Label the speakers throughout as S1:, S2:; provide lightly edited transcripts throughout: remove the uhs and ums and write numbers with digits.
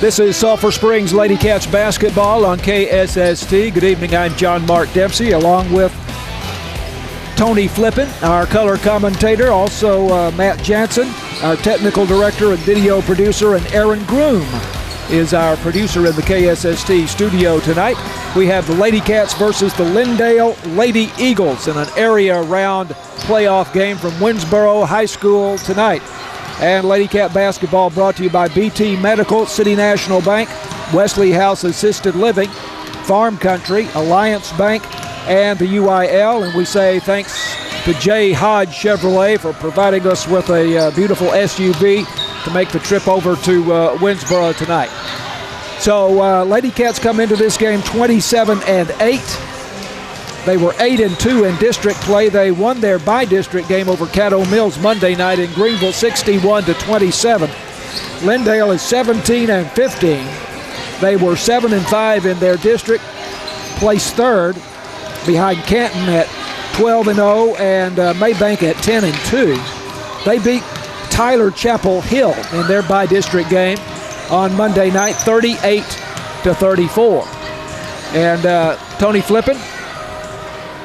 S1: This is Sulphur Springs Lady Cats basketball on KSST. Good evening, I'm John Mark Dempsey, along with Tony Flippin, our color commentator, also Matt Jansen, our technical director and video producer, and Erin Groom is our producer in the KSST studio tonight. We have the Lady Cats versus the Lindale Lady Eagles in an area round playoff game from Winnsboro High School tonight. And Lady Cat basketball brought to you by BT Medical, City National Bank, Wesley House Assisted Living, Farm Country, Alliance Bank, and the UIL. And we say thanks to J. Hodge Chevrolet for providing us with a beautiful SUV to make the trip over to Winnsboro tonight. So Lady Cats come into this game 27-8. They were 8-2 in district play. They won their by-district game over Caddo Mills Monday night in Greenville, 61-27. Lindale is 17-15. They were 7-5 in their district, placed third behind Canton at 12-0 and Maybank at 10-2. They beat Tyler Chapel Hill in their by-district game on Monday night, 38-34. And Tony Flippin,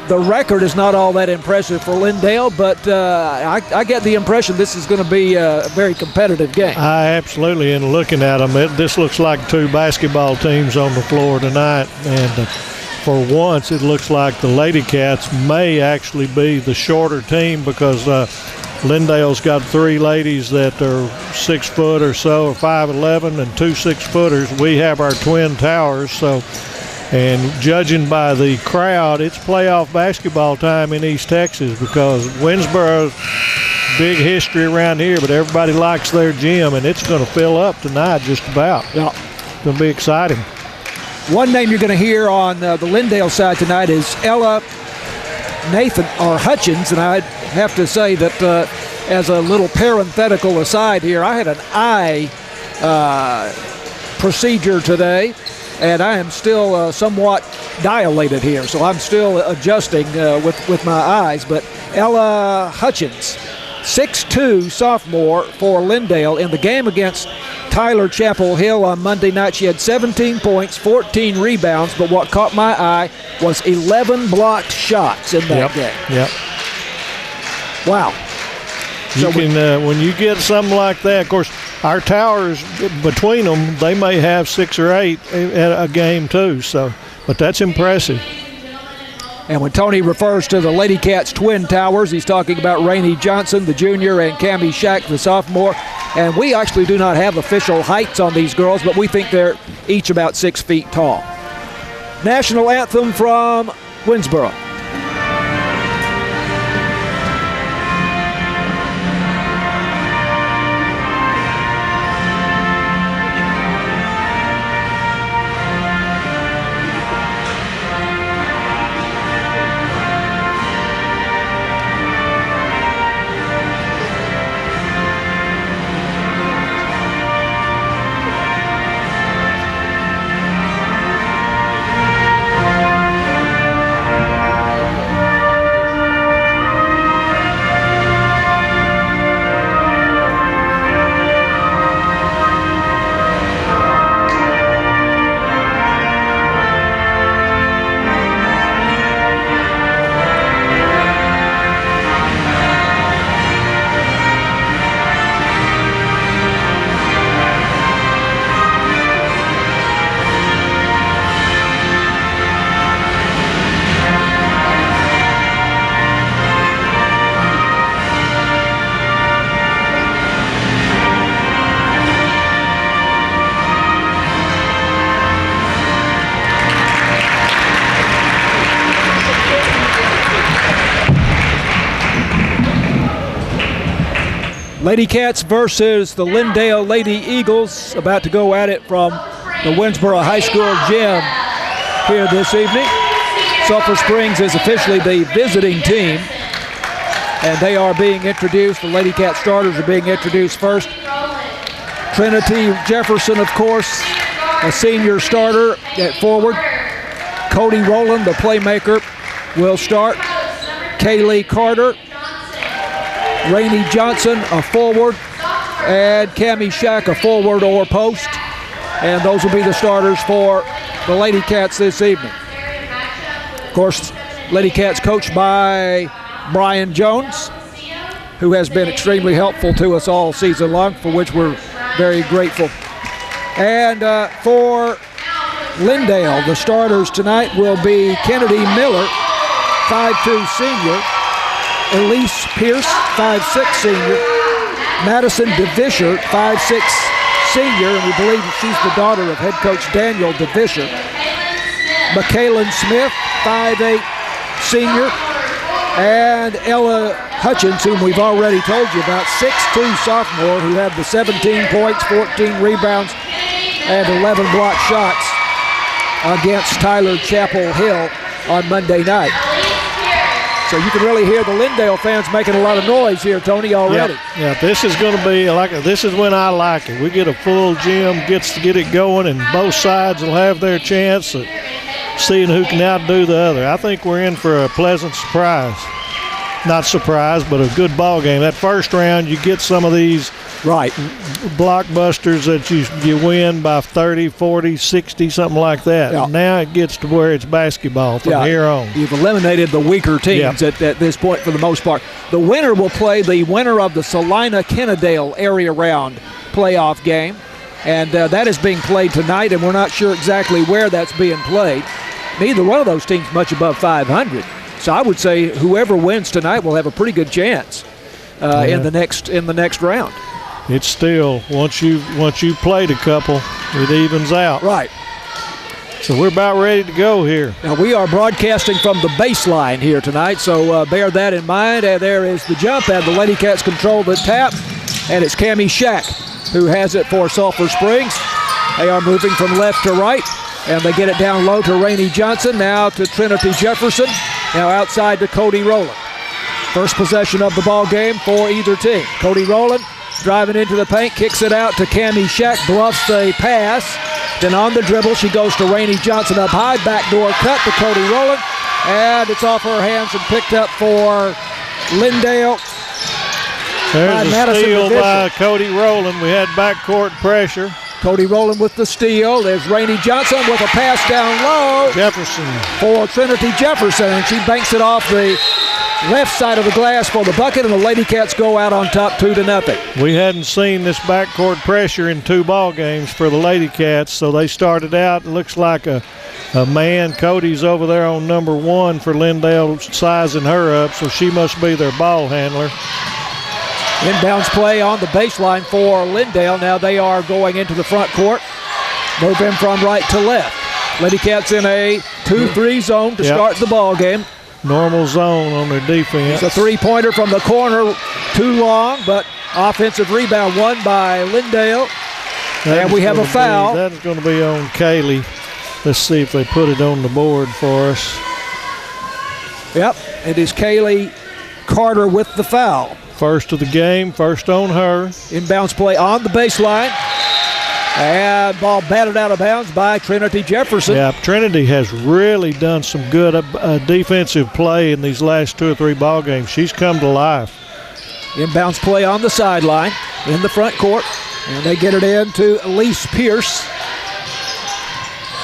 S1: the record is not all that impressive for Lindale, but I get the impression this is going to be a very competitive game.
S2: Absolutely, and looking at them, this looks like two basketball teams on the floor tonight. And for once, it looks like the Lady Cats may actually be the shorter team because Lindale's got three ladies that are 6 foot or so, or 5'11", and two 6-footers. We have our twin towers, so. And judging by the crowd, it's playoff basketball time in East Texas because Winnsboro's big history around here, but everybody likes their gym, and it's going to fill up tonight just about.
S1: Yeah.
S2: It's going to be exciting.
S1: One name you're going to hear on the Lindale side tonight is Ella Hutchins, and I have to say that as a little parenthetical aside here, I had an eye procedure today, and I am still somewhat dilated here, so I'm still adjusting with my eyes. But Ella Hutchins, 6'2", sophomore for Lindale. In the game against Tyler Chapel Hill on Monday night, she had 17 points, 14 rebounds, but what caught my eye was 11 blocked shots in that game.
S2: Yep.
S1: Wow.
S2: You can, when you get something like that, of course, our towers, between them, they may have 6 or 8 at a game too. So, but that's impressive.
S1: And when Tony refers to the Lady Cats twin towers, he's talking about Rainey Johnson, the junior, and Cammie Shack, the sophomore. And we actually do not have official heights on these girls, but we think they're each about 6 feet tall. National anthem from Winnsboro. Lady Cats versus the Lindale Lady Eagles, about to go at it from the Winnsboro High School gym here this evening. Sulphur Springs is officially the visiting team, and they are being introduced. The Lady Cat starters are being introduced first. Trinity Jefferson, of course, a senior starter at forward. Cody Rowland, the playmaker, will start. Kaylee Carter, Rainey Johnson, a forward, and Cammie Shack, a forward or post. And those will be the starters for the Lady Cats this evening. Of course, Lady Cats coached by Brian Jones, who has been extremely helpful to us all season long, for which we're very grateful. And for Lindale, the starters tonight will be Kennedy Miller, 5'2" senior, Elise Pierce, 5'6" senior, Madison DeVischer, 5'6" senior, and we believe she's the daughter of head coach Daniel DeVischer. McKaylin Smith, 5'8" senior, and Ella Hutchins, whom we've already told you about, 6'2" sophomore, who had the 17 points, 14 rebounds, and 11 block shots against Tyler Chapel Hill on Monday night. So you can really hear the Lindale fans making a lot of noise here, Tony, already.
S2: Yeah, this is going to be this is when I like it. We get a full gym, gets to get it going, and both sides will have their chance at seeing who can outdo the other. I think we're in for a pleasant surprise. Not surprise, but a good ball game. That first round, you get some of these blockbusters that you win by 30, 40, 60, something like that. Yeah. Now it gets to where it's basketball from here on.
S1: You've eliminated the weaker teams at this point for the most part. The winner will play the winner of the Salina-Kennedale area round playoff game, and that is being played tonight, and we're not sure exactly where that's being played. Neither one of those teams much above 500. So I would say whoever wins tonight will have a pretty good chance in the next round.
S2: It's still once you played a couple, it evens out.
S1: Right.
S2: So we're about ready to go here.
S1: Now we are broadcasting from the baseline here tonight, so bear that in mind. And there is the jump, and the Lady Cats control the tap, and it's Cammie Shack who has it for Sulphur Springs. They are moving from left to right, and they get it down low to Rainey Johnson, now to Trinity Jefferson, now outside to Cody Rowland. First possession of the ball game for either team. Cody Rowland driving into the paint, kicks it out to Cammie Shack, bluffs the pass. Then on the dribble, she goes to Rainey Johnson up high, backdoor cut to Cody Rowland, and it's off her hands and picked up for Lindale.
S2: There's a steal by Cody Rowland. We had backcourt pressure.
S1: Cody Rowland with the steal. There's Rainey Johnson with a pass down low.
S2: Jefferson.
S1: For Trinity Jefferson, and she banks it off the left side of the glass for the bucket, and the Lady Cats go out on top 2-0.
S2: We hadn't seen this backcourt pressure in 2 ball games for the Lady Cats, so they started out, it looks like a man. Cody's over there on number 1 for Lindale, sizing her up, so she must be their ball handler.
S1: Inbounds play on the baseline for Lindale. Now they are going into the front court. Move in from right to left. Lady Cats in a 2-3 zone to start the ball game.
S2: Normal zone on their defense.
S1: It's a three-pointer from the corner, too long, but offensive rebound won by Lindale. And we have a foul.
S2: That's going to be on Kaylee. Let's see if they put it on the board for us.
S1: Yep, it is Kaylee Carter with the foul.
S2: First of the game, first on her.
S1: Inbounds play on the baseline. And ball batted out of bounds by Trinity Jefferson.
S2: Yeah, Trinity has really done some good defensive play in these last 2 or 3 ball games. She's come to life.
S1: Inbounds play on the sideline in the front court. And they get it in to Elise Pierce.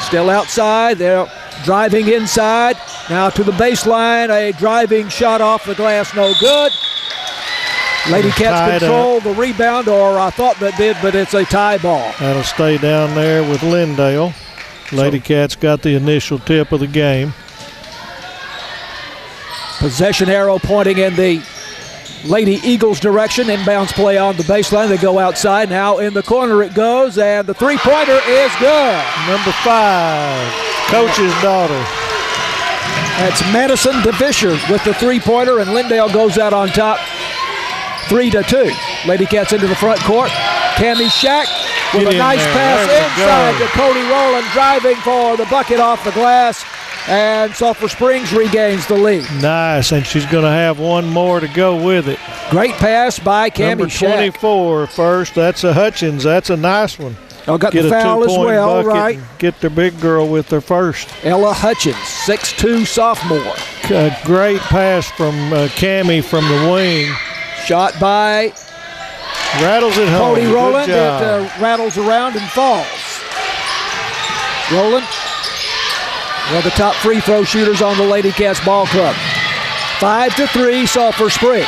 S1: Still outside. They're driving inside. Now to the baseline. A driving shot off the glass, no good. Lady Cats control the rebound, or I thought that did, but it's a tie ball.
S2: That'll stay down there with Lindale. Lady Cats got the initial tip of the game.
S1: Possession arrow pointing in the Lady Eagles direction. Inbounds play on the baseline. They go outside. Now in the corner it goes, and the three-pointer is good.
S2: Number 5, coach's daughter.
S1: That's Madison DeVischer with the three-pointer, and Lindale goes out on top 3-2. Lady Cats into the front court. Cammie Shack with a nice pass inside to Cody Rowland, driving for the bucket off the glass, and Sulphur Springs regains the lead.
S2: Nice, and she's going to have one more to go with it.
S1: Great pass by Cammie Shack.
S2: Number 24 first. That's a Hutchins. That's a nice one.
S1: Oh, got the foul as well, right?
S2: Get their big girl with her first.
S1: Ella Hutchins, 6'2" sophomore.
S2: A great pass from Cammie from the wing.
S1: Shot by
S2: rattles it home.
S1: Cody Rowland. It rattles around and falls. Rowland, one of the top free throw shooters on the Lady Cats ball club. 5-3, Sulphur Springs.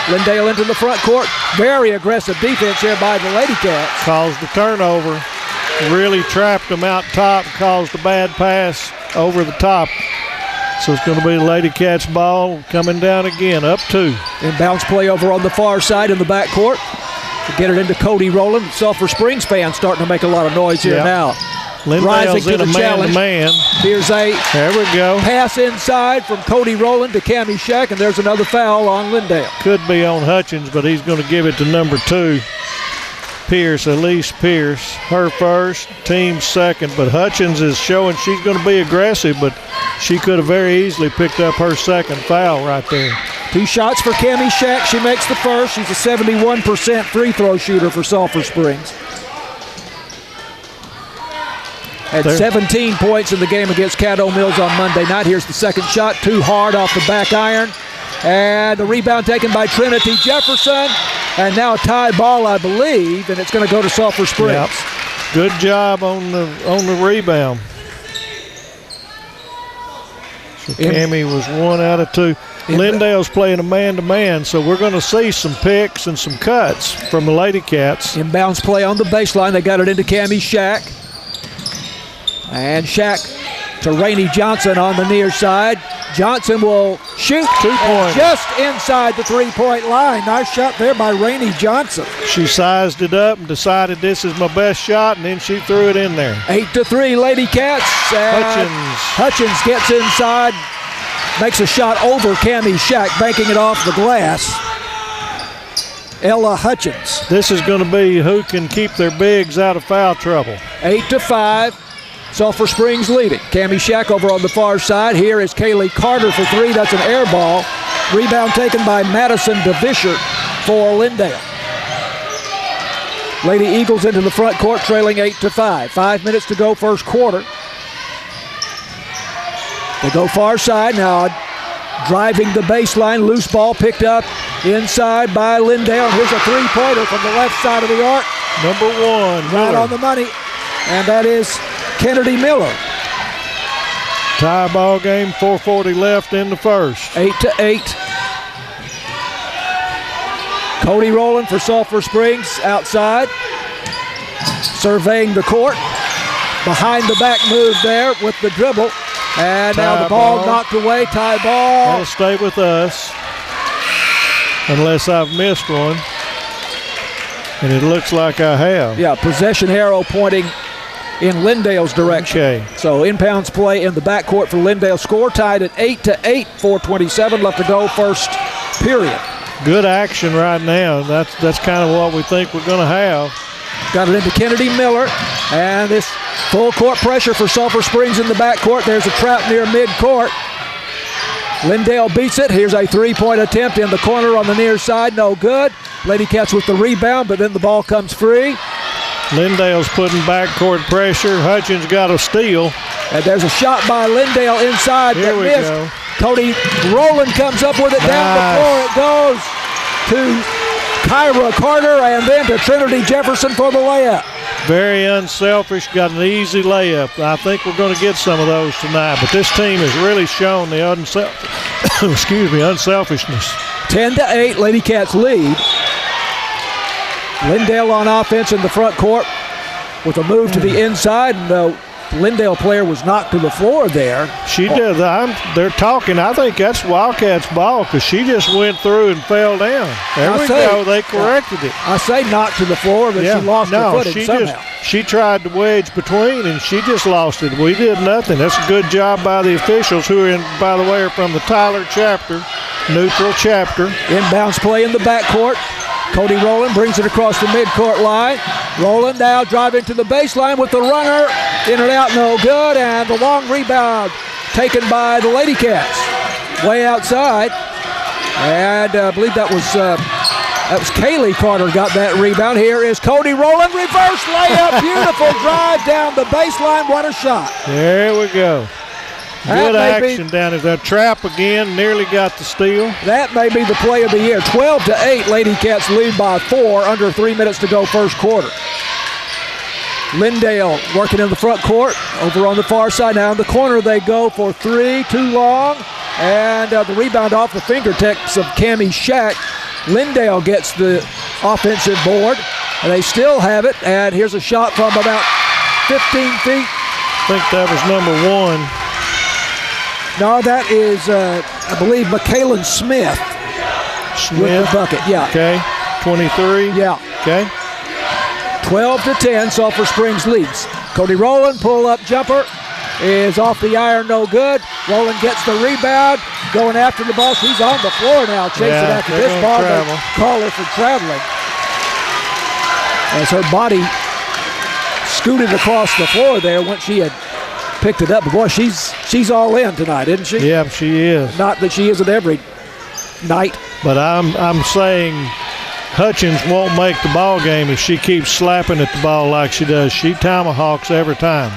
S1: Lindale into the front court. Very aggressive defense here by the Lady Cats.
S2: Caused the turnover. Really trapped them out top. Caused a bad pass over the top. So it's going to be the Lady Cats ball coming down again, up 2.
S1: Inbounds play over on the far side in the backcourt. To get it into Cody Rowland. Sulphur Springs fans starting to make a lot of noise here now.
S2: Lindale's in a man-to-man.
S1: Here's a
S2: there we go.
S1: Pass inside from Cody Rowland to Cammie Shack, and there's another foul on Lindale.
S2: Could be on Hutchins, but he's going to give it to number 2. Pierce, Elise Pierce, her first, team second, but Hutchins is showing she's going to be aggressive, but she could have very easily picked up her second foul right there.
S1: 2 shots for Cammie Shack. She makes the first. She's a 71% free throw shooter for Sulphur Springs. Had 17 points in the game against Caddo Mills on Monday night. Here's the second shot, too hard off the back iron. And the rebound taken by Trinity Jefferson. And now a tie ball, I believe, and it's going to go to Sulphur Springs.
S2: Yep. Good job on the rebound. So Cammie was 1 out of 2. Lindale's playing a man-to-man, so we're going to see some picks and some cuts from the Lady Cats.
S1: Inbounds play on the baseline. They got it into Cammie Shack. And Shack to Rainey Johnson on the near side. Johnson will shoot
S2: 2 points
S1: just inside the 3-point line. Nice shot there by Rainey Johnson.
S2: She sized it up and decided this is my best shot, and then she threw it in there.
S1: 8-3 Lady Cats. Hutchins gets inside, makes a shot over Cammie Shack, banking it off the glass. Ella Hutchins.
S2: This is going to be who can keep their bigs out of foul trouble.
S1: 8-5. Sulphur Springs leading. Cammie Shack over on the far side. Here is Kaylee Carter for 3. That's an air ball. Rebound taken by Madison DeVishert for Lindale. Lady Eagles into the front court, trailing 8-5. 5 minutes to go, first quarter. They go far side now. Driving the baseline, loose ball picked up inside by Lindale. Here's a 3-pointer from the left side of the arc.
S2: Number 1.
S1: Right on the money. And that is Kennedy Miller.
S2: Tie ball game, 4:40 left in the first.
S1: 8-8. Cody Rowland for Sulphur Springs outside. Surveying the court. Behind the back move there with the dribble. And
S2: tie
S1: now the ball knocked away. Tie ball.
S2: That'll stay with us. Unless I've missed one. And it looks like I have.
S1: Yeah, possession arrow pointing in Lindale's direction.
S2: Okay.
S1: So inbounds play in the backcourt for Lindale. Score tied at 8-8, 4:27 left to go, first period.
S2: Good action right now. That's kind of what we think we're going to have.
S1: Got it into Kennedy Miller, and this full court pressure for Sulphur Springs in the backcourt. There's a trap near midcourt. Lindale beats it. Here's a 3-point attempt in the corner on the near side. No good. Lady Cats with the rebound, but then the ball comes free.
S2: Lindale's putting backcourt pressure. Hutchins got a steal.
S1: And there's a shot by Lindale inside.
S2: Here we
S1: missed.
S2: go.
S1: Cody Rowland comes up with it down the floor. It goes to Kyra Carter and then to Trinity Jefferson for the layup.
S2: Very unselfish, got an easy layup. I think we're going to get some of those tonight, but this team has really shown the unselfishness.
S1: 10-8, Lady Cats lead. Lindale on offense in the front court with a move to the inside, and the Lindale player was knocked to the floor there.
S2: She did. They're talking. I think that's Wildcats' ball because she just went through and fell down. There we go. They corrected it.
S1: I say knocked to the floor, but she lost her footing somehow.
S2: She tried to wedge between, and she just lost it. We did nothing. That's a good job by the officials who, by the way, are from the Tyler chapter, neutral chapter.
S1: Inbounds play in the backcourt. Cody Rowland brings it across the midcourt line. Rowland now driving to the baseline with the runner. In and out, no good. And the long rebound taken by the Lady Cats. Way outside. And I believe that was Kaylee Carter got that rebound. Here is Cody Rowland. Reverse layup. Beautiful drive down the baseline. What a shot.
S2: There we go. Good action down there. That trap again, nearly got the steal.
S1: That may be the play of the year. 12-8, Lady Cats lead by 4, under 3 minutes to go first quarter. Lindale working in the front court. Over on the far side. Now in the corner they go for three. Too long. And the rebound off the fingertips of Cammie Shack. Lindale gets the offensive board. And they still have it. And here's a shot from about 15 feet.
S2: I think that was number 1.
S1: No, that is, I believe, McKaylin Smith. With the bucket, yeah.
S2: Okay, 23.
S1: Yeah.
S2: Okay.
S1: 12-10, Sulphur Springs leads. Cody Rowland, pull-up jumper, is off the iron, no good. Rowland gets the rebound, going after the ball. She's on the floor now, chasing after this ball. They call her for traveling. As her body scooted across the floor there once she had picked it up. But boy, she's all in tonight, isn't she?
S2: Yeah, she is.
S1: Not that she isn't every night.
S2: But I'm saying Hutchins won't make the ball game if she keeps slapping at the ball like she does. She tomahawks every time.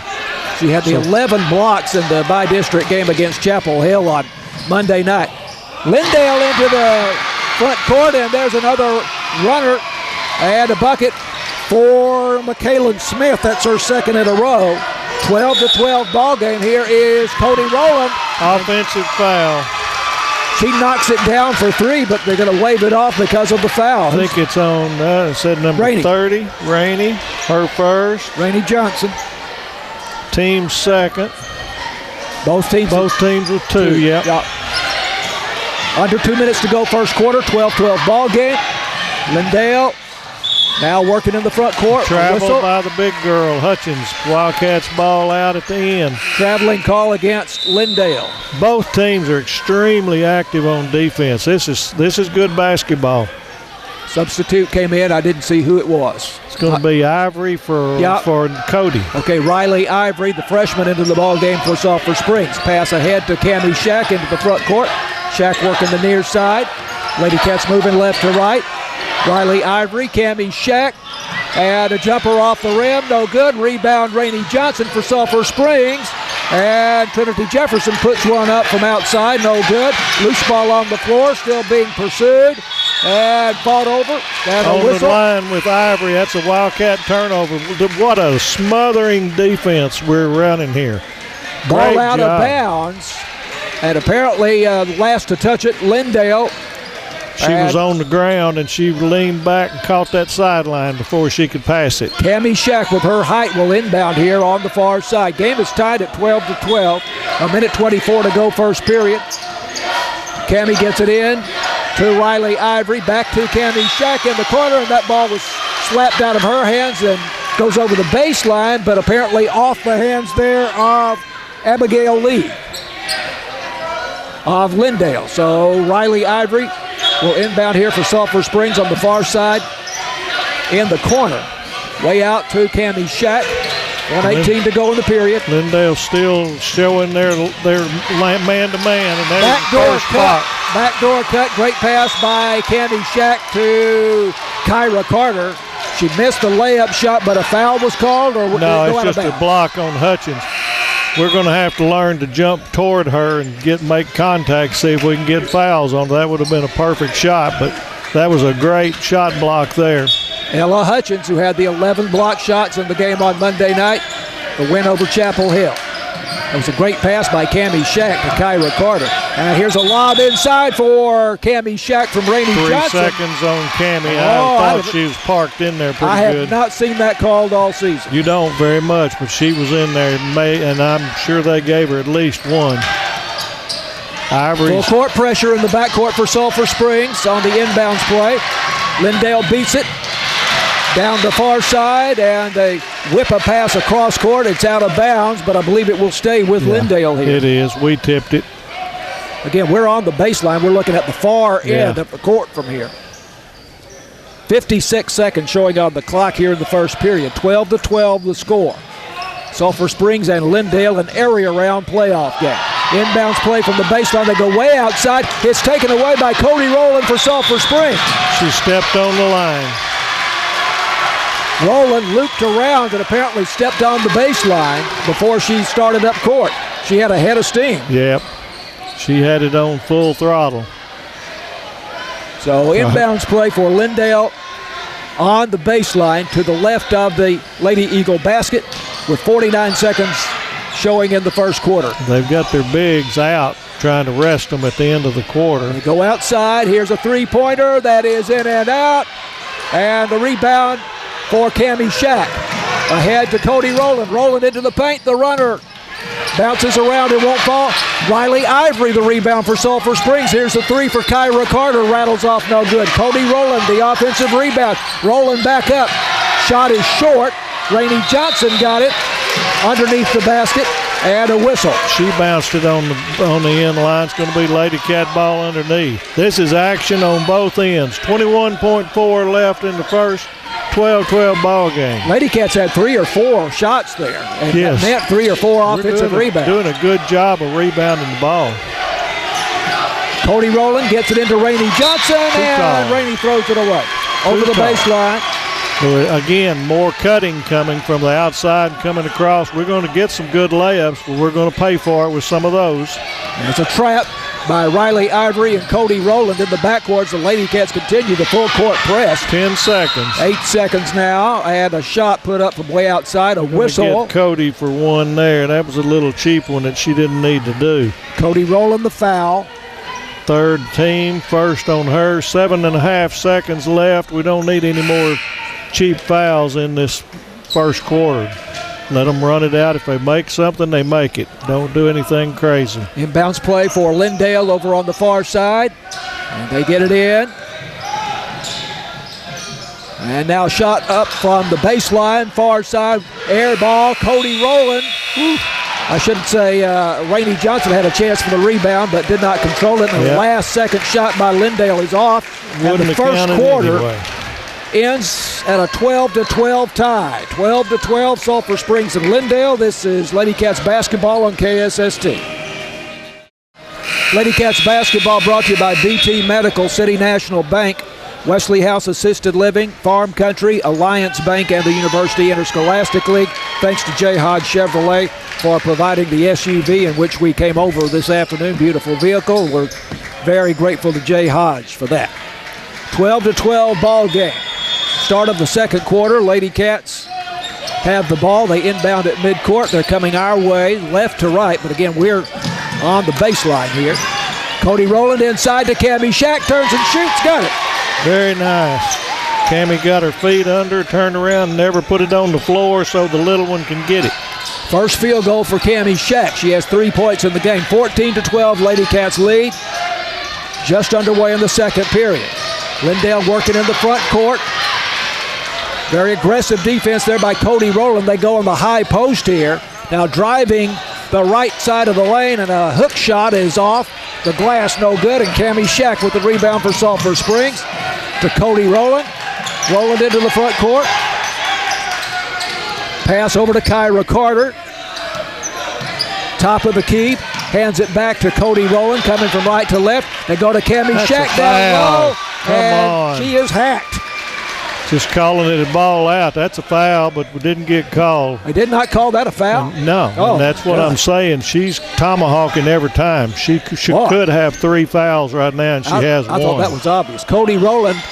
S1: She had the 11 blocks in the by-district game against Chapel Hill on Monday night. Lindale into the front court, and there's another runner and a bucket for McKaylin Smith. That's her second in a row. 12-12 ball game. Here is Cody Rowland.
S2: Offensive foul.
S1: She knocks it down for three, but they're going to wave it off because of the foul.
S2: I think it's on, it said number
S1: Rainey.
S2: 30, Rainey, her first.
S1: Rainey Johnson.
S2: Team second.
S1: Both teams
S2: with two, yeah.
S1: Under 2 minutes to go first quarter, 12-12 ball game. Lindale now working in the front court.
S2: Traveled by the big girl, Hutchins. Wildcats ball out at the end.
S1: Traveling call against Lindale.
S2: Both teams are extremely active on defense. This is good basketball.
S1: Substitute came in. I didn't see who it was.
S2: It's going to be Ivory for Cody.
S1: Okay, Riley Ivory, the freshman, into the ball game for Sulphur Springs. Pass ahead to Cammie Shack into the front court. Shack working the near side. Lady Cats moving left to right. Riley Ivory, Cammie Shack, and a jumper off the rim, no good. Rebound, Rainey Johnson for Sulphur Springs, and Trinity Jefferson puts one up from outside, no good. Loose ball on the floor, still being pursued, and fought over. And a whistle.
S2: On the line with Ivory, that's a Wildcat turnover. What a smothering defense we're running here.
S1: Ball out of bounds, and apparently last to touch it, Lindale.
S2: She was on the ground, and she leaned back and caught that sideline before she could pass it.
S1: Cammie Shack with her height will inbound here on the far side. Game is tied at 12-12. A minute 24 to go first period. Cammie gets it in to Riley Ivory. Back to Cammie Shack in the corner, and that ball was slapped out of her hands and goes over the baseline, but apparently off the hands there of Abigail Lee of Lindale. So Riley Ivory will inbound here for Sulphur Springs on the far side in the corner. Way out to Cammie Shack. 1:18 to go in the period.
S2: Lindale still showing their man-to-man. And
S1: Backdoor cut. Great pass by Cammie Shack to Kyra Carter. She missed the layup shot, but a foul was called? Or
S2: no, it's just a block on Hutchins. We're going to have to learn to jump toward her and make contact, see if we can get fouls on. That would have been a perfect shot, but that was a great shot block there.
S1: Ella Hutchins, who had the 11 block shots in the game on Monday night, the win over Chapel Hill. It was a great pass by Cammie Shack to Kyra Carter. And here's a lob inside for Cammie Shack from Rainey Johnson.
S2: 3 seconds on Cammie. I thought she was parked in there pretty good.
S1: I have not seen that called all season.
S2: You don't very much, but she was in there, and I'm sure they gave her at least one.
S1: Full court pressure in the backcourt for Sulphur Springs on the inbounds play. Lindale beats it down the far side, and they whip a pass across court. It's out of bounds, but I believe it will stay with Lindale here.
S2: It is. We tipped it.
S1: Again, we're on the baseline. We're looking at the far end of the court from here. 56 seconds showing on the clock here in the first period. 12-12 the score. Sulphur Springs and Lindale, an area round playoff game. Inbounds play from the baseline. They go way outside. It's taken away by Cody Rowland for Sulphur Springs.
S2: She stepped on the line.
S1: Rowland looped around and apparently stepped on the baseline before she started up court. She had a head of steam.
S2: Yep. She had it on full throttle.
S1: So inbounds play for Lindale on the baseline to the left of the Lady Eagle basket with 49 seconds showing in the first quarter.
S2: They've got their bigs out trying to rest them at the end of the quarter.
S1: They go outside. Here's a three-pointer that is in and out. And the rebound for Cammie Shack. Ahead to Cody Rowland. Rowland into the paint. The runner bounces around. It won't fall. Riley Ivory, the rebound for Sulphur Springs. Here's the three for Kyra Carter. Rattles off no good. Cody Rowland, the offensive rebound. Rowland back up. Shot is short. Rainey Johnson got it underneath the basket, and a whistle.
S2: She bounced it on the end line. It's going to be Lady Cat ball underneath. This is action on both ends. 21.4 left in the first. 12-12 ball game.
S1: Lady Cats had 3 or 4 shots there, and
S2: yes.
S1: that meant 3 or 4 offensive rebounds.
S2: Doing a good job of rebounding the ball.
S1: Cody Rowland gets it into Rainey Johnson, and Rainey throws it away. Over the baseline.
S2: Again, more cutting coming from the outside, coming across. We're going to get some good layups, but we're going to pay for it with some of those.
S1: And it's a trap by Riley Ivory and Cody Rowland in the backcourts. The Lady Cats continue the full court press.
S2: 10 seconds.
S1: 8 seconds now, and a shot put up from way outside, a whistle.
S2: Get Cody for one there. That was a little cheap one that she didn't need to do.
S1: Cody Rowland the foul.
S2: Third team, first on her. 7.5 seconds left. We don't need any more cheap fouls in this first quarter. Let them run it out. If they make something, they make it. Don't do anything crazy.
S1: Inbounds play for Lindale over on the far side. And they get it in. And now shot up from the baseline, far side. Air ball, Cody Rowland. I shouldn't say Rainey Johnson had a chance for the rebound, but did not control it. And the last second shot by Lindale is off. And the first quarter ends at a 12-12 tie. 12-12, Sulphur Springs and Lindale. This is Lady Cats basketball on KSST. Lady Cats basketball brought to you by BT Medical, City National Bank, Wesley House Assisted Living, Farm Country, Alliance Bank, and the University Interscholastic League. Thanks to J. Hodge Chevrolet for providing the SUV in which we came over this afternoon. Beautiful vehicle. We're very grateful to J. Hodge for that. 12-12 ball game. Start of the second quarter. Lady Cats have the ball. They inbound at midcourt. They're coming our way, left to right. But again, we're on the baseline here. Cody Rowland inside to Cammie Shack. Turns and shoots. Got it.
S2: Very nice. Cammie got her feet under, turned around, never put it on the floor so the little one can get it.
S1: First field goal for Cammie Shack. She has 3 points in the game. 14-12, Lady Cats lead. Just underway in the second period. Lindale working in the front court. Very aggressive defense there by Cody Rowland. They go on the high post here. Now driving the right side of the lane, and a hook shot is off the glass, no good. And Cammie Shack with the rebound for Sulphur Springs to Cody Rowland. Rowland into the front court. Pass over to Kyra Carter. Top of the key. Hands it back to Cody Rowland, coming from right to left. They go to Cammie Shack down low. And she is hacked.
S2: Just calling it a ball out. That's a foul, but we didn't get called.
S1: They did not call that a foul?
S2: No, and that's what I'm saying. She's tomahawking every time. She could have 3 fouls right now, and she has one.
S1: I thought that was obvious. Cody Rowland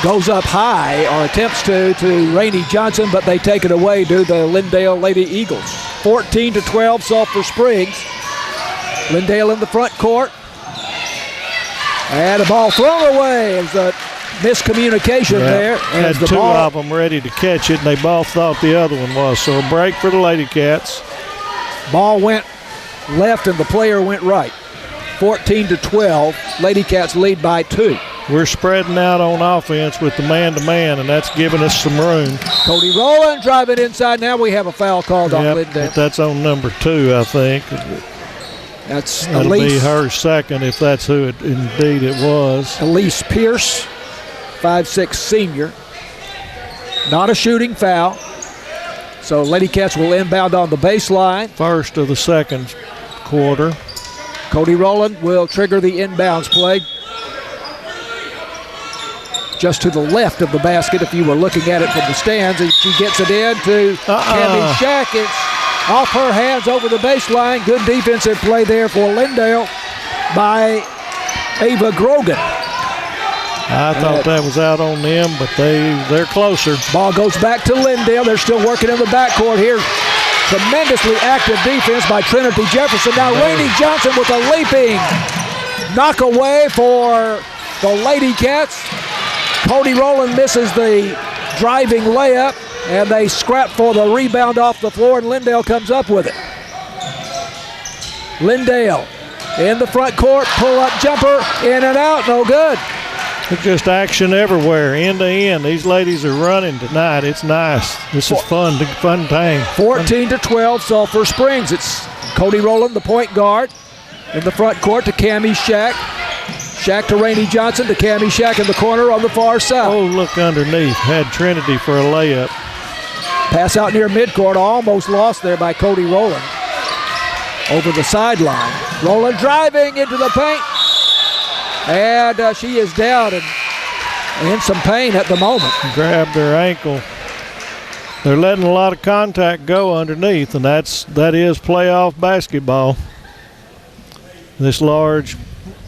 S1: goes up high, or attempts to Rainey Johnson, but they take it away to the Lindale Lady Eagles. 14-12, Sulphur Springs. Lindale in the front court. And a ball thrown away as a miscommunication there.
S2: Had 2 of them ready to catch it, and they both thought the other one was. So a break for the Lady Cats.
S1: Ball went left and the player went right. 14-12. Lady Cats lead by 2.
S2: We're spreading out on offense with the man-to-man, and that's giving us some room.
S1: Cody Rowland driving inside. Now we have a foul called on Lindale.
S2: That's on number 2, I think. That'll be her second if that's who it indeed it was.
S1: Elise Pierce, 5'6" senior. Not a shooting foul. So Lady Cats will inbound on the baseline.
S2: First of the second quarter.
S1: Cody Rowland will trigger the inbounds play. Just to the left of the basket if you were looking at it from the stands. And she gets it in to Cammie Shack. It's off her hands over the baseline. Good defensive play there for Lindale by Ava Grogan.
S2: I thought that was out on them, but they're closer.
S1: Ball goes back to Lindale. They're still working in the backcourt here. Tremendously active defense by Trinity Jefferson. Now Rainey Johnson with a leaping knock away for the Lady Cats. Cody Rowland misses the driving layup, and they scrap for the rebound off the floor, and Lindale comes up with it. Lindale in the front court, pull-up jumper, in and out, no good.
S2: It's just action everywhere, end to end. These ladies are running tonight. It's nice. This is fun time.
S1: 14-12, Sulphur Springs. It's Cody Rowland, the point guard, in the front court to Cammie Shack. Shack to Rainey Johnson, to Cammie Shack in the corner on the far side.
S2: Oh, look underneath. Had Trinity for a layup.
S1: Pass out near midcourt, almost lost there by Cody Rowland. Over the sideline. Rowland driving into the paint. And she is down and in some pain at the moment.
S2: Grabbed her ankle. They're letting a lot of contact go underneath, and that is playoff basketball. This large,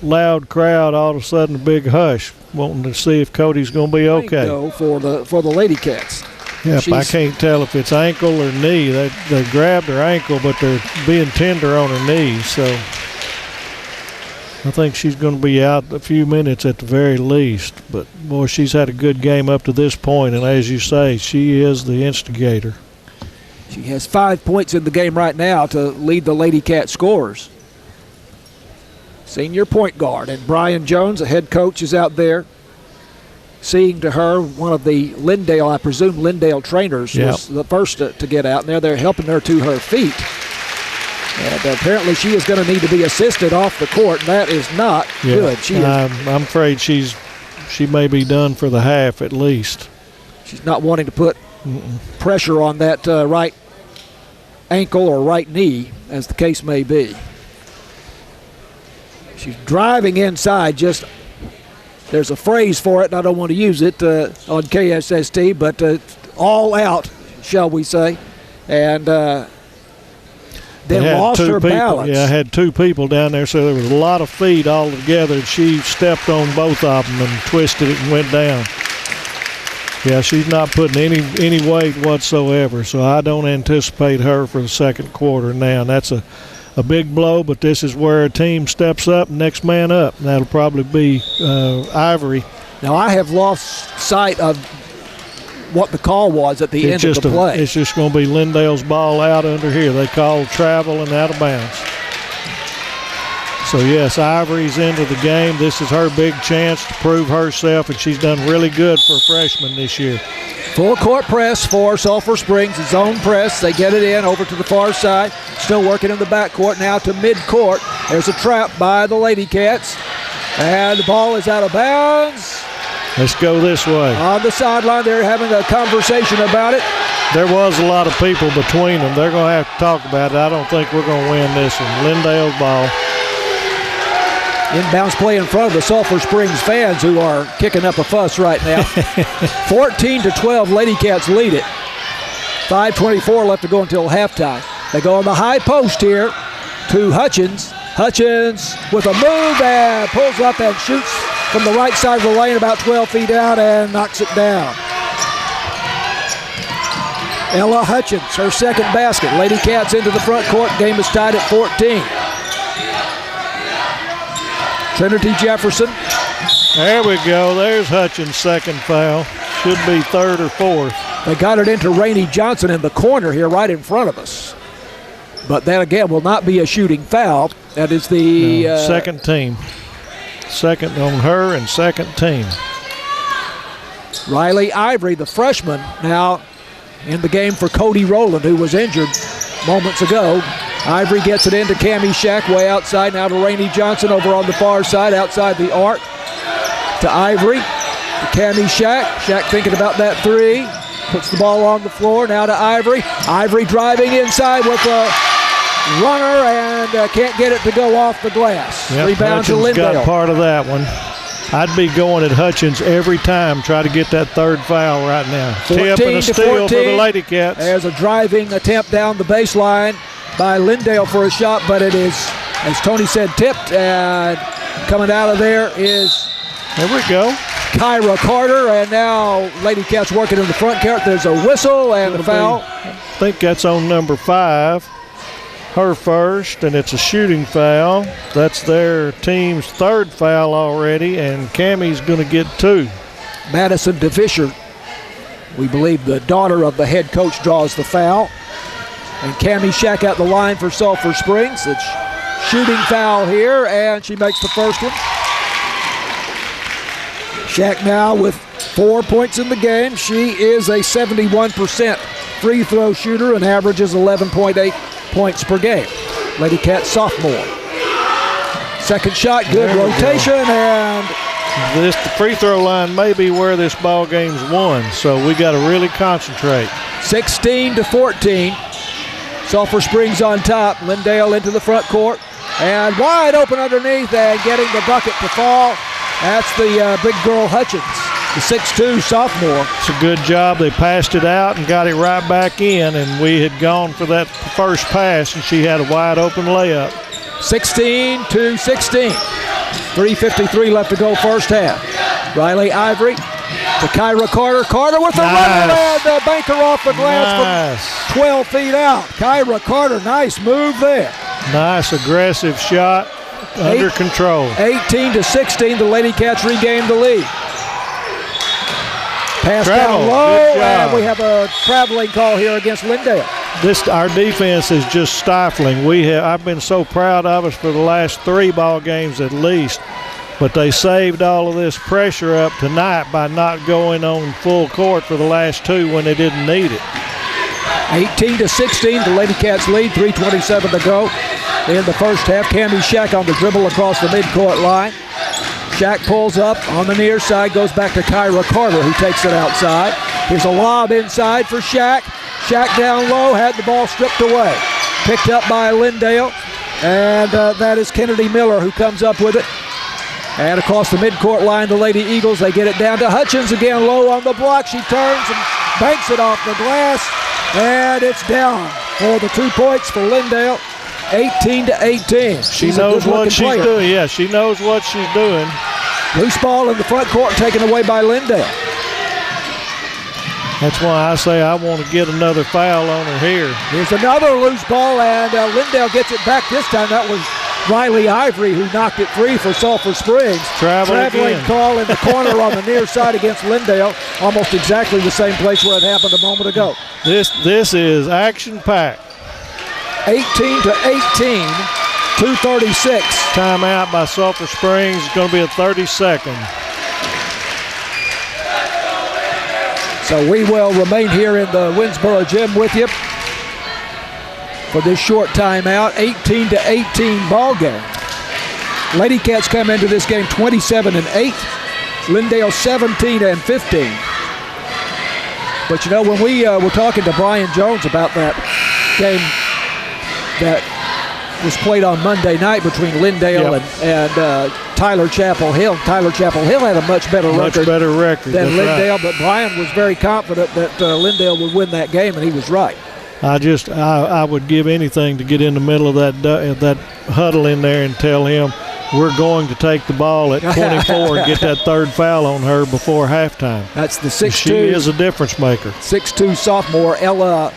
S2: loud crowd, all of a sudden a big hush, wanting to see if Cody's going to be okay.
S1: For the Lady Cats.
S2: Yep, I can't tell if it's ankle or knee. They grabbed her ankle, but they're being tender on her knee, so I think she's going to be out a few minutes at the very least. But, boy, she's had a good game up to this point, and as you say, she is the instigator.
S1: She has 5 points in the game right now to lead the Lady Cat scorers. Senior point guard, and Brian Jones, the head coach, is out there seeing to her. One of the Lindale, I presume Lindale trainers, was the first to get out, and they're helping her to her feet. And apparently she is going to need to be assisted off the court, and that is not good.
S2: I'm afraid she may be done for the half at least.
S1: She's not wanting to put pressure on that right ankle or right knee, as the case may be. She's driving inside, just there's a phrase for it, and I don't want to use it on KSST, but all out, shall we say, and then lost her balance.
S2: Yeah, I had two people down there, so there was a lot of feet all together, and she stepped on both of them and twisted it and went down. Yeah, she's not putting any weight whatsoever, so I don't anticipate her for the second quarter now. And that's a big blow, but this is where a team steps up, next man up. And that'll probably be Ivory.
S1: Now, I have lost sight of what the call was at the end of the play.
S2: It's just going to be Lindale's ball out under here. They call travel and out of bounds. So, yes, Ivory's into the game. This is her big chance to prove herself, and she's done really good for a freshman this year.
S1: Full court press for Sulphur Springs. Zone press. They get it in over to the far side. Still working in the backcourt. Now to midcourt. There's a trap by the Lady Cats. And the ball is out of bounds.
S2: Let's go this way.
S1: On the sideline, they're having a conversation about it.
S2: There was a lot of people between them. They're going to have to talk about it. I don't think we're going to win this one. Lindale's ball.
S1: Inbounds play in front of the Sulphur Springs fans, who are kicking up a fuss right now. 14-12, Lady Cats lead it. 5:24 left to go until halftime. They go on the high post here to Hutchins. Hutchins with a move and pulls up and shoots from the right side of the lane about 12 feet out and knocks it down. Ella Hutchins, her second basket. Lady Cats into the front court. Game is tied at 14. Trinity Jefferson.
S2: There we go. There's Hutchins' second foul. Should be third or fourth.
S1: They got it into Rainey Johnson in the corner here right in front of us. But that, again, will not be a shooting foul. That is the
S2: second team. Second on her and second team.
S1: Riley Ivory, the freshman, now in the game for Cody Rowland, who was injured moments ago. Ivory gets it into Cammie Shack way outside. Now to Rainey Johnson over on the far side outside the arc. To Ivory. To Cammie Shack. Shack thinking about that three. Puts the ball on the floor. Now to Ivory. Ivory driving inside with a runner and can't get it to go off the glass.
S2: Yep,
S1: Rebound to
S2: Hutchins
S1: Lindale.
S2: got part of that one. I'd be going at Hutchins every time, try to get that third foul right now. Tip and a steal for the Lady Cats.
S1: There's a driving attempt down the baseline by Lindale for a shot, but it is, as Tony said, tipped, and coming out of there is...
S2: There we go.
S1: Kyra Carter, and now Lady Cats working in the front court. There's a whistle and a foul.
S2: I think that's on number 5, her first, and it's a shooting foul. That's their team's 3rd foul already, and Cammie's going to get 2.
S1: Madison DeFisher, we believe the daughter of the head coach, draws the foul. And Cammie Shack at the line for Sulphur Springs. It's shooting foul here, and she makes the first one. Shack now with 4 points in the game. She is a 71% free throw shooter and averages 11.8 points per game. Lady Cat sophomore. Second shot, good rotation, and
S2: the free throw line may be where this ball game's won, so we got to really concentrate.
S1: 16-14. Sulphur Springs on top. Lindale into the front court, and wide open underneath, and getting the bucket to fall. That's the big girl Hutchins, the 6'2 sophomore.
S2: It's a good job. They passed it out and got it right back in, and we had gone for that first pass, and she had a wide open layup.
S1: 16-16. 3:53 left to go first half. Riley Ivory to Kyra Carter. Carter with the runner, and the banker off the glass from 12 feet out. Kyra Carter, nice move there.
S2: Nice aggressive shot. Under control.
S1: 18-16, the Lady Cats regained the lead. Pass down low, and we have a traveling call here against Lindale.
S2: Our defense is just stifling. I've been so proud of us for the last 3 ball games at least, but they saved all of this pressure up tonight by not going on full court for the last 2 when they didn't need it.
S1: 18-16, the Lady Cats lead, 3:27 to go in the first half. Cammie Shack on the dribble across the midcourt line. Shack pulls up on the near side, goes back to Kyra Carter, who takes it outside. Here's a lob inside for Shack. Shack down low, had the ball stripped away. Picked up by Lindale, and that is Kennedy Miller who comes up with it. And across the midcourt line, the Lady Eagles, they get it down to Hutchins again, low on the block. She turns and banks it off the glass, and it's down for the 2 points for Lindale. 18-18.
S2: She knows what she's doing. Yeah, she knows what she's doing.
S1: Loose ball in the front court taken away by Lindale.
S2: That's why I say I want to get another foul on her here.
S1: Here's another loose ball, and Lindale gets it back this time. That was Riley Ivory who knocked it free for Sulphur Springs. Traveling call in the corner on the near side against Lindale. Almost exactly the same place where it happened a moment ago.
S2: This is action-packed.
S1: 18-18, 2:36.
S2: Timeout by Sulphur Springs. It's going to be a 30-second.
S1: So we will remain here in the Winnsboro gym with you for this short timeout. 18-18 ball game. Lady Cats come into this game 27-8. Lindale 17-15. But you know, when we were talking to Brian Jones about that game that was played on Monday night between Lindale and Tyler Chapel Hill. Tyler Chapel Hill had a much better record than Lindale, but Brian was very confident that Lindale would win that game, and he was right.
S2: I would give anything to get in the middle of that huddle in there and tell him we're going to take the ball at 24 and get that 3rd foul on her before halftime.
S1: That's the 6'2".
S2: She is a difference maker.
S1: 6'2" sophomore Ella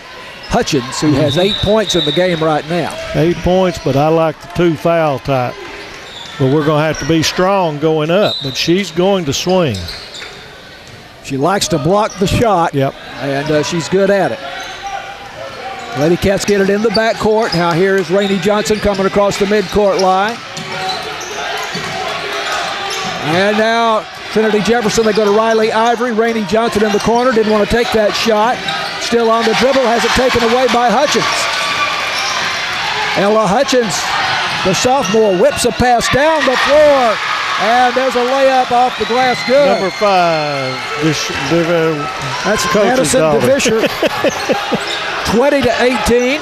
S1: Hutchins, who has 8 points in the game right now.
S2: 8 points, but I like the 2 foul type. But we're going to have to be strong going up, but she's going to swing.
S1: She likes to block the shot, and she's good at it. Lady Cats get it in the backcourt. Now here is Rainey Johnson coming across the midcourt line. And now Trinity Jefferson, they go to Riley Ivory. Rainey Johnson in the corner, didn't want to take that shot. Still on the dribble, has it taken away by Hutchins. Ella Hutchins, the sophomore, whips a pass down the floor, and there's a layup off the glass. Good.
S2: Number 5.
S1: That's Madison DeFisher. 20-18.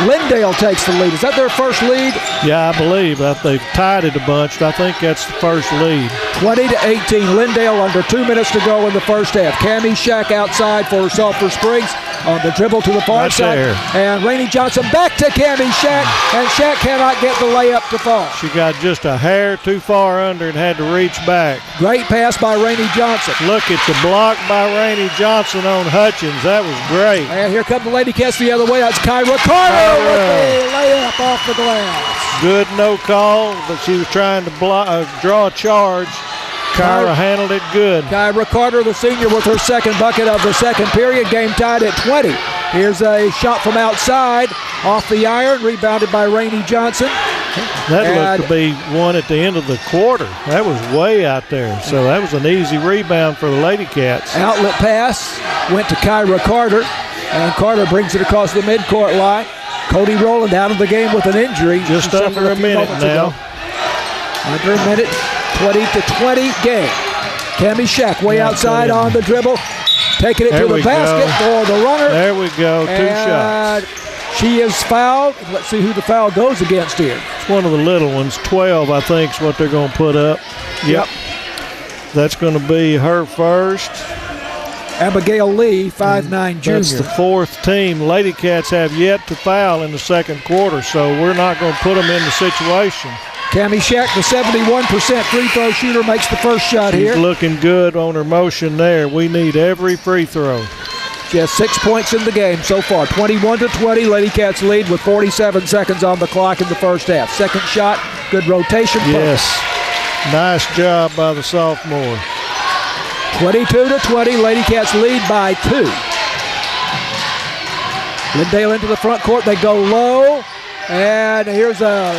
S1: Lindale takes the lead. Is that their first lead?
S2: Yeah, I believe that they've tied it a bunch, but I think that's the first lead.
S1: 20-18. Lindale under 2 minutes to go in the first half. Cammie Shack outside for Sulphur Springs. on the dribble to the far side.
S2: There.
S1: And Rainey Johnson back to Cammie Shack, and Shack cannot get the layup to fall.
S2: She got just a hair too far under and had to reach back.
S1: Great pass by Rainey Johnson.
S2: Look at the block by Rainey Johnson on Hutchins. That was great.
S1: And here come the Lady Cats the other way. That's Kyra Carter with the layup off the glass.
S2: Good no call, but she was trying to draw a charge. Kyra handled it good.
S1: Kyra Carter, the senior, with her second bucket of the second period. Game tied at 20. Here's a shot from outside, off the iron, rebounded by Rainey Johnson.
S2: That looked to be one at the end of the quarter. That was way out there. So that was an easy rebound for the Lady Cats.
S1: Outlet pass went to Kyra Carter, and Carter brings it across the midcourt line. Cody Rowland out of the game with an injury.
S2: Just under a minute now.
S1: Under a minute, 20-20 game. Cammie Shack way outside on the dribble. Taking it to the basket for the runner.
S2: There we go, two shots.
S1: She is fouled. Let's see who the foul goes against here.
S2: It's one of the little ones. 12, I think, is what they're going to put up. Yep. That's going to be her first.
S1: Abigail Lee, 5'9" junior.
S2: That's the fourth team. Lady Cats have yet to foul in the second quarter, so we're not going to put them in the situation.
S1: Cammie Shack, the 71% free throw shooter, makes the first shot here.
S2: She's looking good on her motion there. We need every free throw.
S1: She has 6 points in the game so far. 21-20. Lady Cats lead with 47 seconds on the clock in the first half. Second shot, good rotation.
S2: Yes. Nice job by the sophomore.
S1: 22-20. Lady Cats lead by 2. Lindale into the front court. They go low. And here's a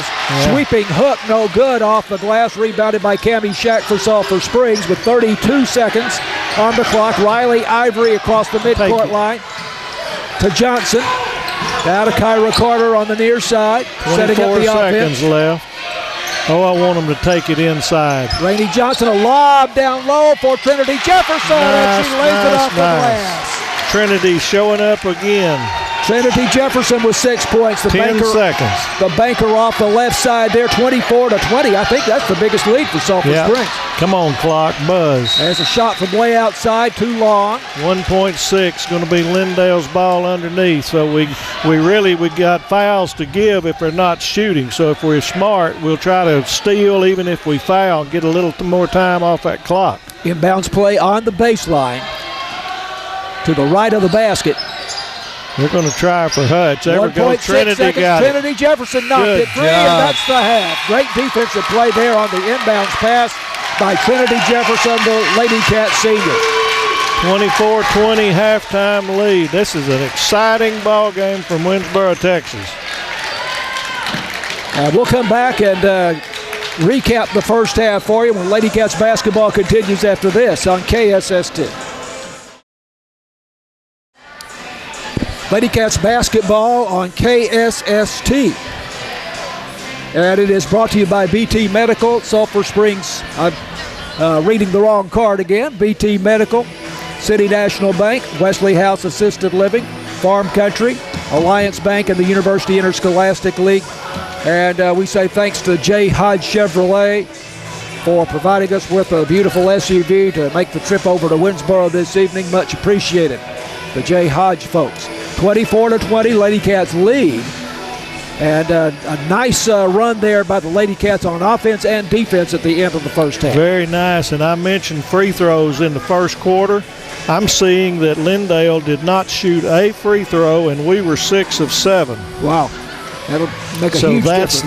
S1: sweeping hook, no good, off the glass, rebounded by Cammie Shack for Sulphur Springs with 32 seconds on the clock. Riley Ivory across the midcourt line to Johnson. Now to Kyra Carter on the near side, setting up the
S2: 24
S1: offense.
S2: seconds left. Oh, I want them to take it inside.
S1: Rainey Johnson, a lob down low for Trinity Jefferson, and she lays it off the glass.
S2: Trinity showing up again.
S1: Trinity Jefferson with 6 points.
S2: 10 seconds.
S1: The banker off the left side there, 24-20. I think that's the biggest lead for Sulphur Springs. Come
S2: on, clock, buzz.
S1: There's a shot from way outside, too long.
S2: 1.6 going to be Lindale's ball underneath. So we got fouls to give if they're not shooting. So if we're smart, we'll try to steal even if we foul, get a little more time off that clock.
S1: Inbounds play on the baseline to the right of the basket.
S2: They're going to try for Hutch. There we go. Trinity got it.
S1: Trinity Jefferson knocked it free, and that's the half. Great defensive play there on the inbounds pass by Trinity Jefferson, the Lady Cat senior.
S2: 24-20 halftime lead. This is an exciting ball game from Winnsboro, Texas.
S1: We'll come back and recap the first half for you when Lady Cats basketball continues after this on KSST. Lady Cats basketball on KSST. And it is brought to you by BT Medical, Sulphur Springs. I'm reading the wrong card again. BT Medical, City National Bank, Wesley House Assisted Living, Farm Country, Alliance Bank, and the University Interscholastic League. And we say thanks to J. Hodge Chevrolet for providing us with a beautiful SUV to make the trip over to Winnsboro this evening. Much appreciated. The J. Hodge folks. 24-20, Lady Cats lead. And a nice run there by the Lady Cats on offense and defense at the end of the first half.
S2: Very nice. And I mentioned free throws in the first quarter. I'm seeing that Lindale did not shoot a free throw, and we were 6 of 7.
S1: Wow. That'll make a huge difference.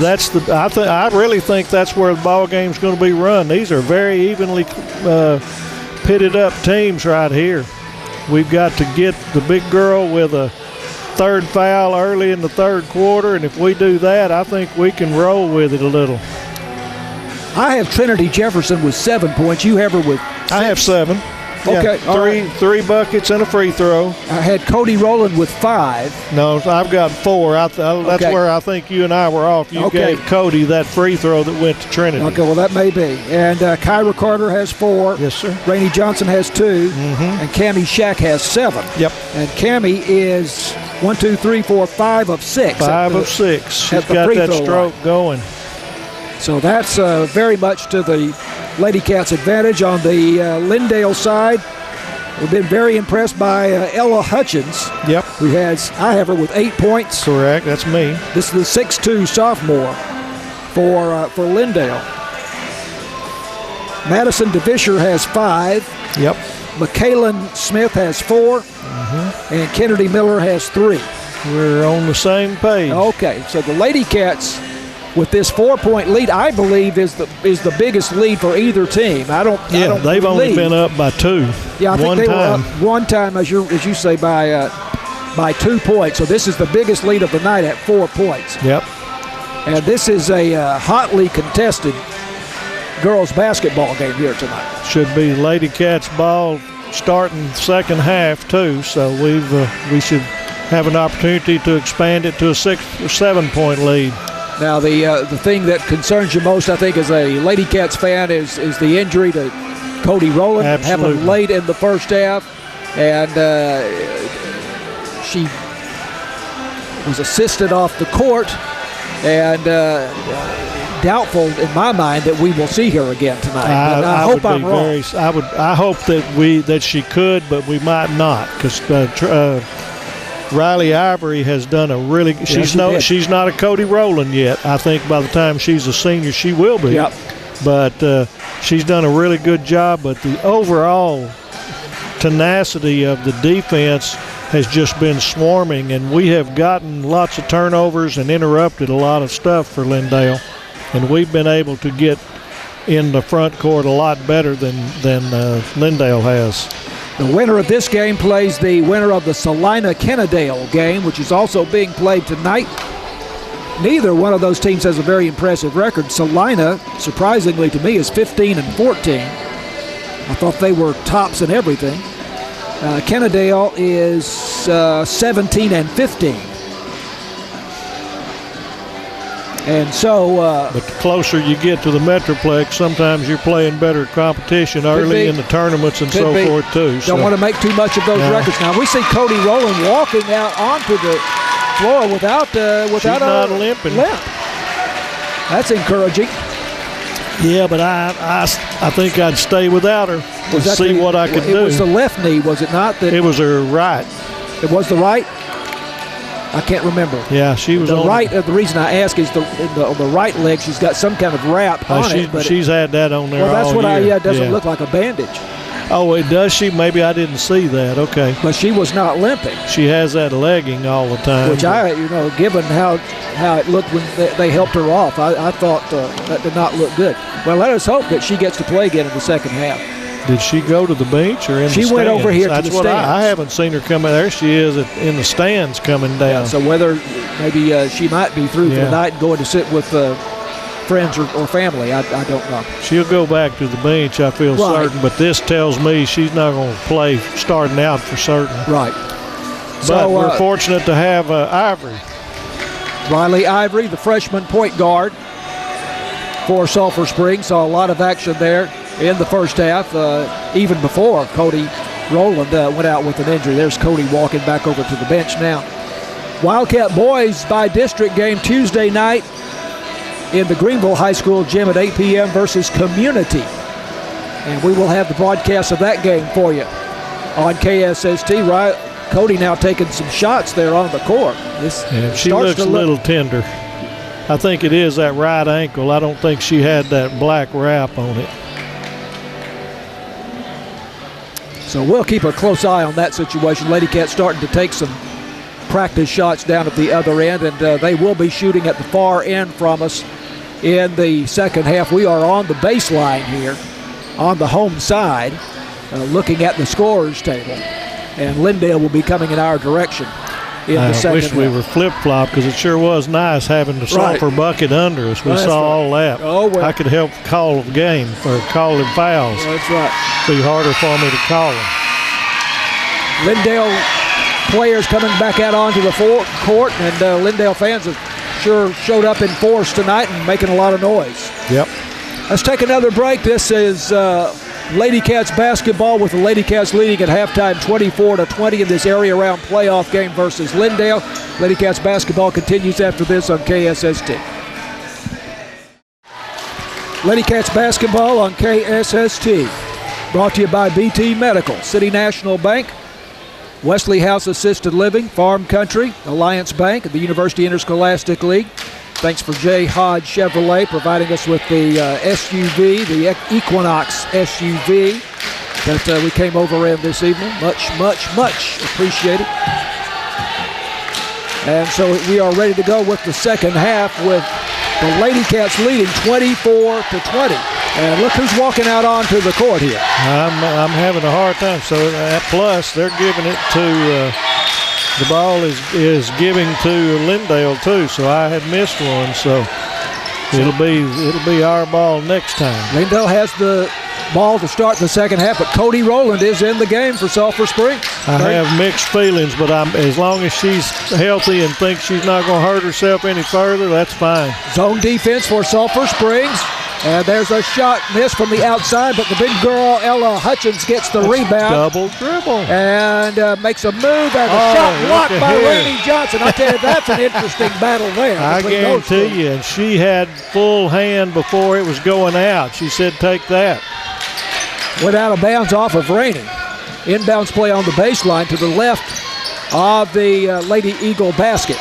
S2: I really think that's where the ball game's going to be run. These are very evenly pitted up teams right here. We've got to get the big girl with a third foul early in the third quarter, and if we do that, I think we can roll with it a little.
S1: I have Trinity Jefferson with 7 points. You have her with 6?
S2: I have 7.
S1: Okay.
S2: Yeah, three buckets and a free throw.
S1: I had Cody Rowland with 5.
S2: No, I've got 4. That's where I think you and I were off. You gave Cody that free throw that went to Trinity.
S1: Okay, well, that may be. And Kyra Carter has 4.
S2: Yes, sir.
S1: Rainey Johnson has 2. Mm-hmm. And Cammie Shack has 7.
S2: Yep.
S1: And Cammie is 5 of 6.
S2: 5 of 6. She's got that stroke going.
S1: So that's very much to the Lady Cats' advantage on the Lindale side. We've been very impressed by Ella Hutchins.
S2: Yep.
S1: I have her with 8 points.
S2: Correct. That's me.
S1: This is the 6'2 sophomore for Lindale. Madison DeVischer has 5.
S2: Yep.
S1: McKaylin Smith has 4. And Kennedy Miller has 3.
S2: We're on the same page.
S1: Okay, so the Lady Cats with this 4-point lead, I believe, is the biggest lead for either team.
S2: They've only been up by 2.
S1: Yeah, I think they were up one time, as you say, by 2 points. So this is the biggest lead of the night at 4 points.
S2: Yep.
S1: And this is a hotly contested girls basketball game here tonight.
S2: Should be Lady Cats ball starting second half too. So we should have an opportunity to expand it to a 6 or 7 point lead.
S1: Now, the thing that concerns you most, I think, as a Lady Cats fan, is the injury to Cody Rowland.
S2: Absolutely.
S1: Happened late in the first half, and she was assisted off the court, and doubtful in my mind that we will see her again tonight. I hope I'm wrong.
S2: I hope that she could, but we might not, because Riley Ivory has done a really. She's not a Cody Rowland yet. I think by the time she's a senior, she will be.
S1: Yep.
S2: But she's done a really good job. But the overall tenacity of the defense has just been swarming, and we have gotten lots of turnovers and interrupted a lot of stuff for Lindale, and we've been able to get in the front court a lot better than Lindale has.
S1: The winner of this game plays the winner of the Salina-Kennedale game, which is also being played tonight. Neither one of those teams has a very impressive record. Salina, surprisingly to me, is 15-14. I thought they were tops in everything. Kennedale is 17-15. And so,
S2: but the closer you get to the Metroplex, sometimes you're playing better competition early in the tournaments and so forth too.
S1: Don't want to make too much of those records. Now we see Cody Rowland walking out onto the floor without
S2: not limping.
S1: Limp. That's encouraging.
S2: Yeah, but I think I'd stay without her and see what I could do.
S1: It was the left knee, was it not?
S2: It was her right.
S1: It was the right? I can't remember.
S2: Yeah, she was
S1: the
S2: on
S1: right. The reason I ask is on the right leg, she's got some kind of wrap on it. But
S2: she's had that on there.
S1: Well, that's
S2: all
S1: what
S2: year.
S1: It doesn't look like a bandage.
S2: Oh, it does. She maybe I didn't see that. Okay,
S1: but she was not limping.
S2: She has that legging all the time.
S1: Which given how it looked when they helped her off, I thought that did not look good. Well, let us hope that she gets to play again in the second half.
S2: Did she go to the bench or in the stands?
S1: She went over here to the stands.
S2: I haven't seen her come in. There she is in the stands coming down.
S1: Yeah, so whether maybe she might be through for the night and going to sit with friends or family, I don't know.
S2: She'll go back to the bench, I feel certain, but this tells me she's not going to play starting out for certain.
S1: Right.
S2: But we're fortunate to have Ivory.
S1: Riley Ivory, the freshman point guard for Sulphur Springs, saw a lot of action there in the first half, even before Cody Rowland went out with an injury. There's Cody walking back over to the bench now. Wildcat boys by district game Tuesday night in the Greenville High School gym at 8 p.m. versus Community. And we will have the broadcast of that game for you on KSST. Cody now taking some shots there on the court.
S2: She looks a little tender. I think it is that right ankle. I don't think she had that black wrap on it.
S1: So we'll keep a close eye on that situation. Lady Cats starting to take some practice shots down at the other end, and they will be shooting at the far end from us in the second half. We are on the baseline here on the home side, looking at the scorers table, and Lindale will be coming in our direction in the second half. I wish
S2: we were flip-flop, because it sure was nice having the Sulphur bucket under us. We saw all that.
S1: Oh, well.
S2: I could help call the game or call the fouls.
S1: That's right.
S2: Be harder for me to call them.
S1: Lindale players coming back out onto the court, and Lindale fans have sure showed up in force tonight and making a lot of noise.
S2: Yep.
S1: Let's take another break. This is Lady Cats basketball, with the Lady Cats leading at halftime 24-20 in this area round playoff game versus Lindale. Lady Cats basketball continues after this on KSST. Lady Cats basketball on KSST. Brought to you by BT Medical, City National Bank, Wesley House Assisted Living, Farm Country, Alliance Bank, and the University Interscholastic League. Thanks for J. Hodge Chevrolet providing us with the SUV, the Equinox SUV that we came over in this evening. Much, much, much appreciated. And so we are ready to go with the second half with the Lady Cats leading 24-20. And look who's walking out onto the court here.
S2: I'm having a hard time. So plus they're giving it to the ball is giving to Lindale too. So I had missed one. So it'll be our ball next time.
S1: Lindale has the ball to start the second half, but Cody Rowland is in the game for Sulphur Springs.
S2: I have mixed feelings, but as long as she's healthy and thinks she's not going to hurt herself any further, that's fine.
S1: Zone defense for Sulphur Springs. And there's a shot missed from the outside, but the big girl, Ella Hutchins, gets the rebound.
S2: Double dribble.
S1: And makes a move, and the shot blocked by Rainey Johnson. I tell you, that's an interesting battle there.
S2: I guarantee you, and she had full hand before it was going out. She said, take that.
S1: Went out of bounds off of Rainey. Inbounds play on the baseline to the left of the Lady Eagle basket.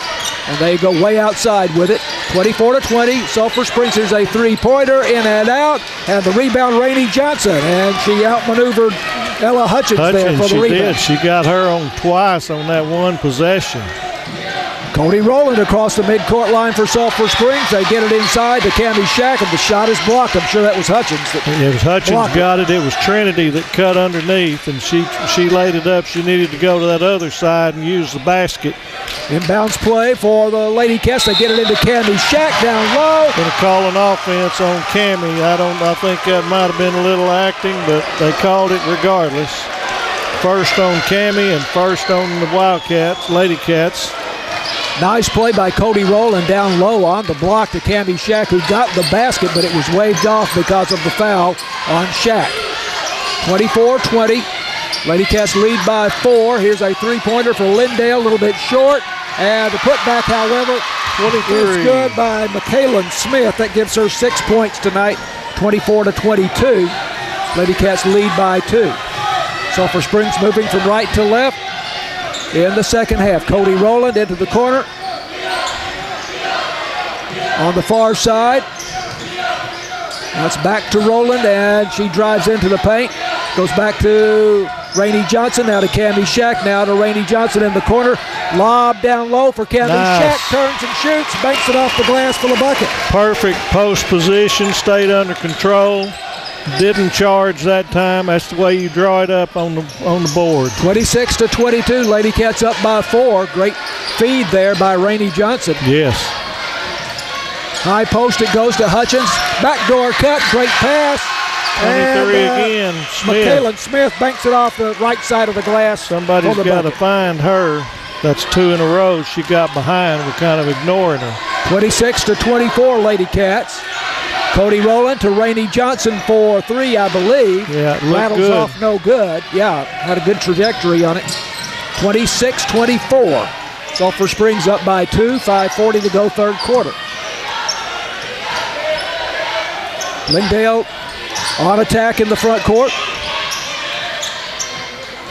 S1: And they go way outside with it. 24-20. Sulphur Springs, here's a three-pointer, in and out. And the rebound, Rainey Johnson. And she outmaneuvered Ella Hutchins there for the rebound.
S2: She got her on twice on that one possession.
S1: Cody Rowland across the midcourt line for Sulphur Springs. They get it inside to Cammie Shack, and the shot is blocked. I'm sure that was Hutchins.
S2: It was Hutchins got it. It was Trinity that cut underneath, and she laid it up. She needed to go to that other side and use the basket.
S1: Inbounds play for the Lady Cats. They get it into Cammie Shack down low.
S2: Going to call an offense on Cammie. I think that might have been a little acting, but they called it regardless. First on Cammie and first on the Wildcats, Lady Cats.
S1: Nice play by Cody Rowland down low on the block to Cammie Shack, who got the basket, but it was waved off because of the foul on Shack. 24-20. Lady Cats lead by 4. Here's a three-pointer for Lindale, a little bit short. And the putback, however, is good by McKaylin Smith. That gives her 6 points tonight, 24-22. Lady Cats lead by 2. Sulphur Springs moving from right to left in the second half. Cody Rowland into the corner. On the far side. Now it's back to Rowland, and she drives into the paint. Goes back to Rainey Johnson, now to Cammie Shack, now to Rainey Johnson in the corner. Lob down low for Cammie Shack, turns and shoots, banks it off the glass for the bucket.
S2: Perfect post position, stayed under control. Didn't charge that time. That's the way you draw it up on the board.
S1: 26-22. Lady Cats up by 4. Great feed there by Rainey Johnson.
S2: Yes.
S1: High post, it goes to Hutchins. Backdoor cut, great pass.
S2: 23 again.
S1: McKaylin Smith banks it off the right side of the glass.
S2: Somebody's got to find her. That's 2 in a row she got behind. We're kind of ignoring her.
S1: 26-24, Lady Cats. Cody Rowland to Rainey Johnson for 3, I believe.
S2: Yeah, it looked
S1: rattles
S2: good.
S1: Off no good. Yeah, had a good trajectory on it. 26-24. Sulphur Springs up by 2, 5:40 to go third quarter. Lindale on attack in the front court.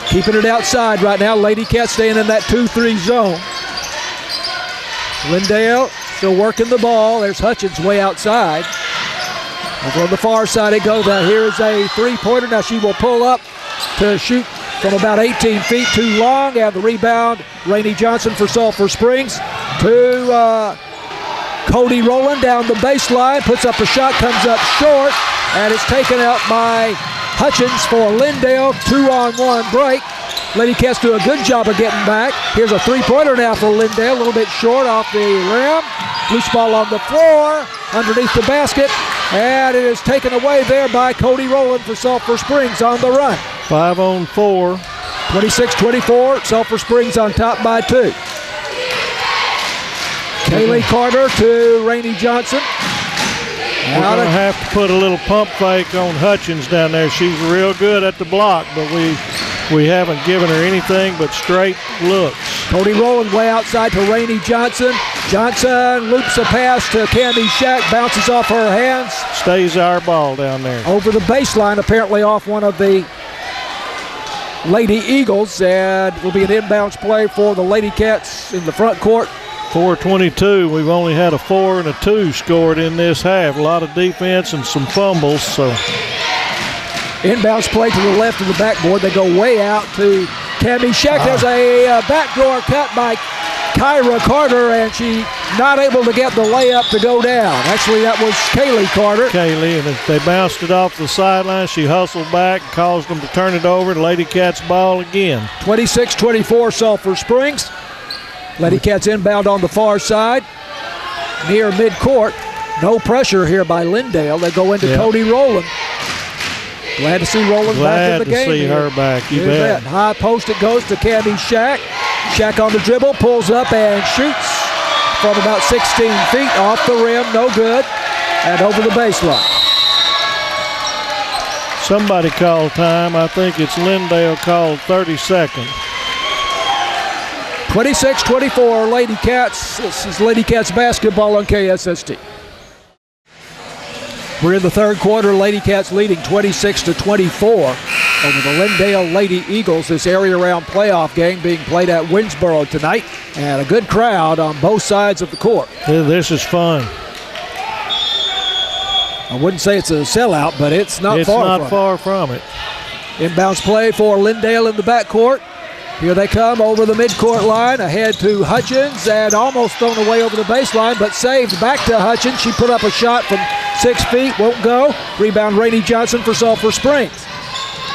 S1: Keeping it outside right now. Lady Cats staying in that 2-3 zone. Lindale still working the ball. There's Hutchins way outside. Over on the far side it goes. Now here's a three-pointer. Now she will pull up to shoot from about 18 feet, too long. And the rebound, Rainey Johnson for Sulphur Springs. To Cody Rowland down the baseline. Puts up a shot, comes up short. And it's taken out by Hutchins for Lindale. 2-on-1 break. Lady Cats do a good job of getting back. Here's a three-pointer now for Lindale. A little bit short off the rim. Loose ball on the floor. Underneath the basket. And it is taken away there by Cody Rowland for Sulphur Springs on the run.
S2: 5-on-4.
S1: 26-24. Sulphur Springs on top by 2. Kaylee Carter to Rainey Johnson.
S2: We're going to have to put a little pump fake on Hutchins down there. She's real good at the block, but we haven't given her anything but straight looks.
S1: Cody Rowland way outside to Rainey Johnson. Johnson loops a pass to Candy Shack, bounces off her hands.
S2: Stays our ball down there.
S1: Over the baseline, apparently off one of the Lady Eagles, and will be an inbounds play for the Lady Cats in the front court.
S2: 4:22. We've only had a 4 and a 2 scored in this half. A lot of defense and some fumbles. So
S1: inbounds play to the left of the backboard. They go way out to Candy Shack. There's a backdoor cut by Kyra Carter, and she not able to get the layup to go down. Actually, that was Kaylee Carter.
S2: Kaylee, and they bounced it off the sideline. She hustled back, caused them to turn it over. The Lady Cats ball again.
S1: 26-24 Sulphur Springs. Lady Cats inbound on the far side, near midcourt. No pressure here by Lindale. They go into Cody Rowland. Glad to see Rowland back in the game.
S2: Glad to see her back. You bet.
S1: High post it goes to Candy Shack. Shack on the dribble, pulls up and shoots from about 16 feet off the rim. No good. And over the baseline.
S2: Somebody called time. I think it's Lindale called 30-second.
S1: 26-24 Lady Cats. This is Lady Cats basketball on KSST. We're in the third quarter. Lady Cats leading 26-24 over the Lindale Lady Eagles. This area round playoff game being played at Winnsboro tonight, and a good crowd on both sides of the court.
S2: This is fun.
S1: I wouldn't say it's a sellout, but it's not far from it. Inbounds play for Lindale in the backcourt. Here they come over the midcourt line, ahead to Hutchins, and almost thrown away over the baseline, but saved back to Hutchins. She put up a shot from 6 feet, won't go. Rebound, Rainey Johnson for Sulphur Springs.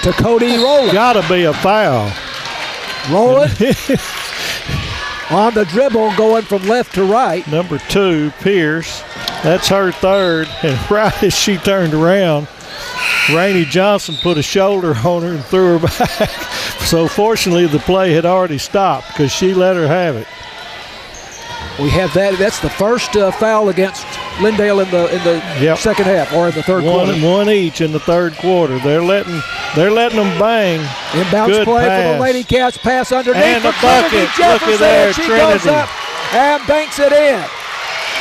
S1: To Cody Rowland.
S2: Gotta be a foul.
S1: Rowland on the dribble, going from left to right.
S2: Number 2, Pierce. That's her third, and right as she turned around, Rainey Johnson put a shoulder on her and threw her back. So fortunately, the play had already stopped because she let her have it.
S1: We have that. That's the first foul against Lindale in the second half, or in the third quarter.
S2: One each in the third quarter. They're letting them bang.
S1: Inbounds
S2: Good
S1: play
S2: pass.
S1: for the Lady Cats. Pass underneath.
S2: And the bucket. Look at there,
S1: she
S2: Trinity.
S1: goes up and banks it in.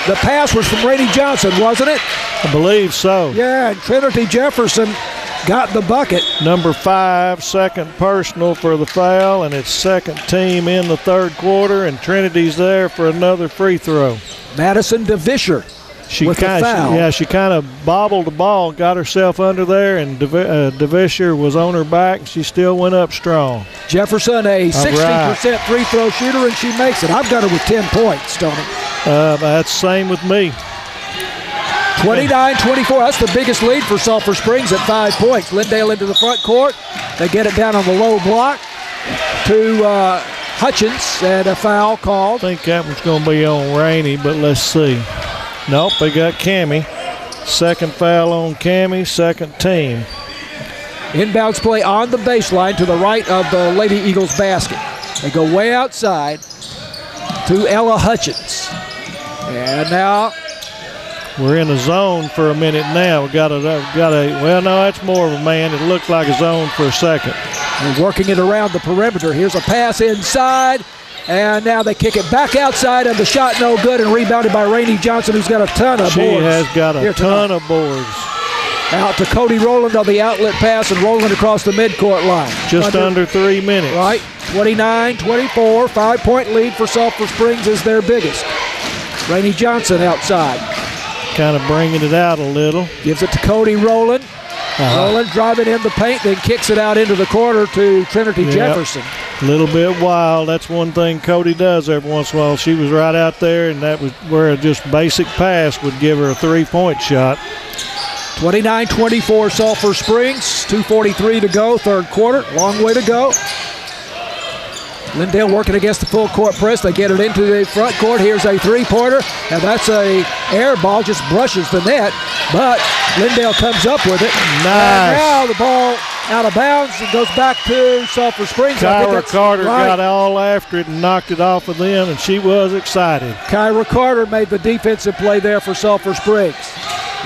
S1: The pass was from Rainey Johnson, wasn't it?
S2: I believe so.
S1: Yeah, and Trinity Jefferson got the bucket.
S2: Number 5, second personal for the foul, and it's second team in the third quarter, and Trinity's there for another free throw.
S1: Madison DeVischer with the foul.
S2: She kind of bobbled the ball, got herself under there, and DeVischer was on her back, and she still went up strong.
S1: Jefferson, a 60% free throw shooter, and she makes it. I've got her with 10 points, Tony.
S2: That's the same with me.
S1: 29-24. That's the biggest lead for Sulphur Springs at 5 points. Lindale into the front court. They get it down on the low block to Hutchins, and a foul called.
S2: I think that was going to be on Rainey, but let's see. Nope, they got Cammie. Second foul on Cammie, second team.
S1: Inbounds play on the baseline to the right of the Lady Eagles basket. They go way outside to Ella Hutchins. And now
S2: we're in a zone for a minute now. Well, no, that's more of a man. It looked like a zone for a second.
S1: They're working it around the perimeter. Here's a pass inside, and now they kick it back outside, and the shot no good, and rebounded by Rainey Johnson, who's got a ton of boards.
S2: She has got a ton of boards.
S1: Out to Cody Rowland on the outlet pass, and Rowland across the midcourt line.
S2: Just under 3 minutes.
S1: Right, 29-24, 5-point lead for Sulphur Springs is their biggest. Rainey Johnson outside.
S2: Kind of bringing it out a little.
S1: Gives it to Cody Rowland. Rowland driving in the paint, then kicks it out into the corner to Trinity Jefferson.
S2: A little bit wild. That's one thing Cody does every once in a while. She was right out there, and that was where just basic pass would give her a 3-point shot.
S1: 29-24 Sulphur Springs, 2:43 to go, third quarter. Long way to go. Lindale working against the full court press. They get it into the front court. Here's a three-pointer, and that's a air ball, just brushes the net, but Lindale comes up with it.
S2: Nice.
S1: And now the ball out of bounds and goes back to Sulphur Springs.
S2: Kyra Carter got all after it and knocked it off of them, and she was excited.
S1: Kyra Carter made the defensive play there for Sulphur Springs.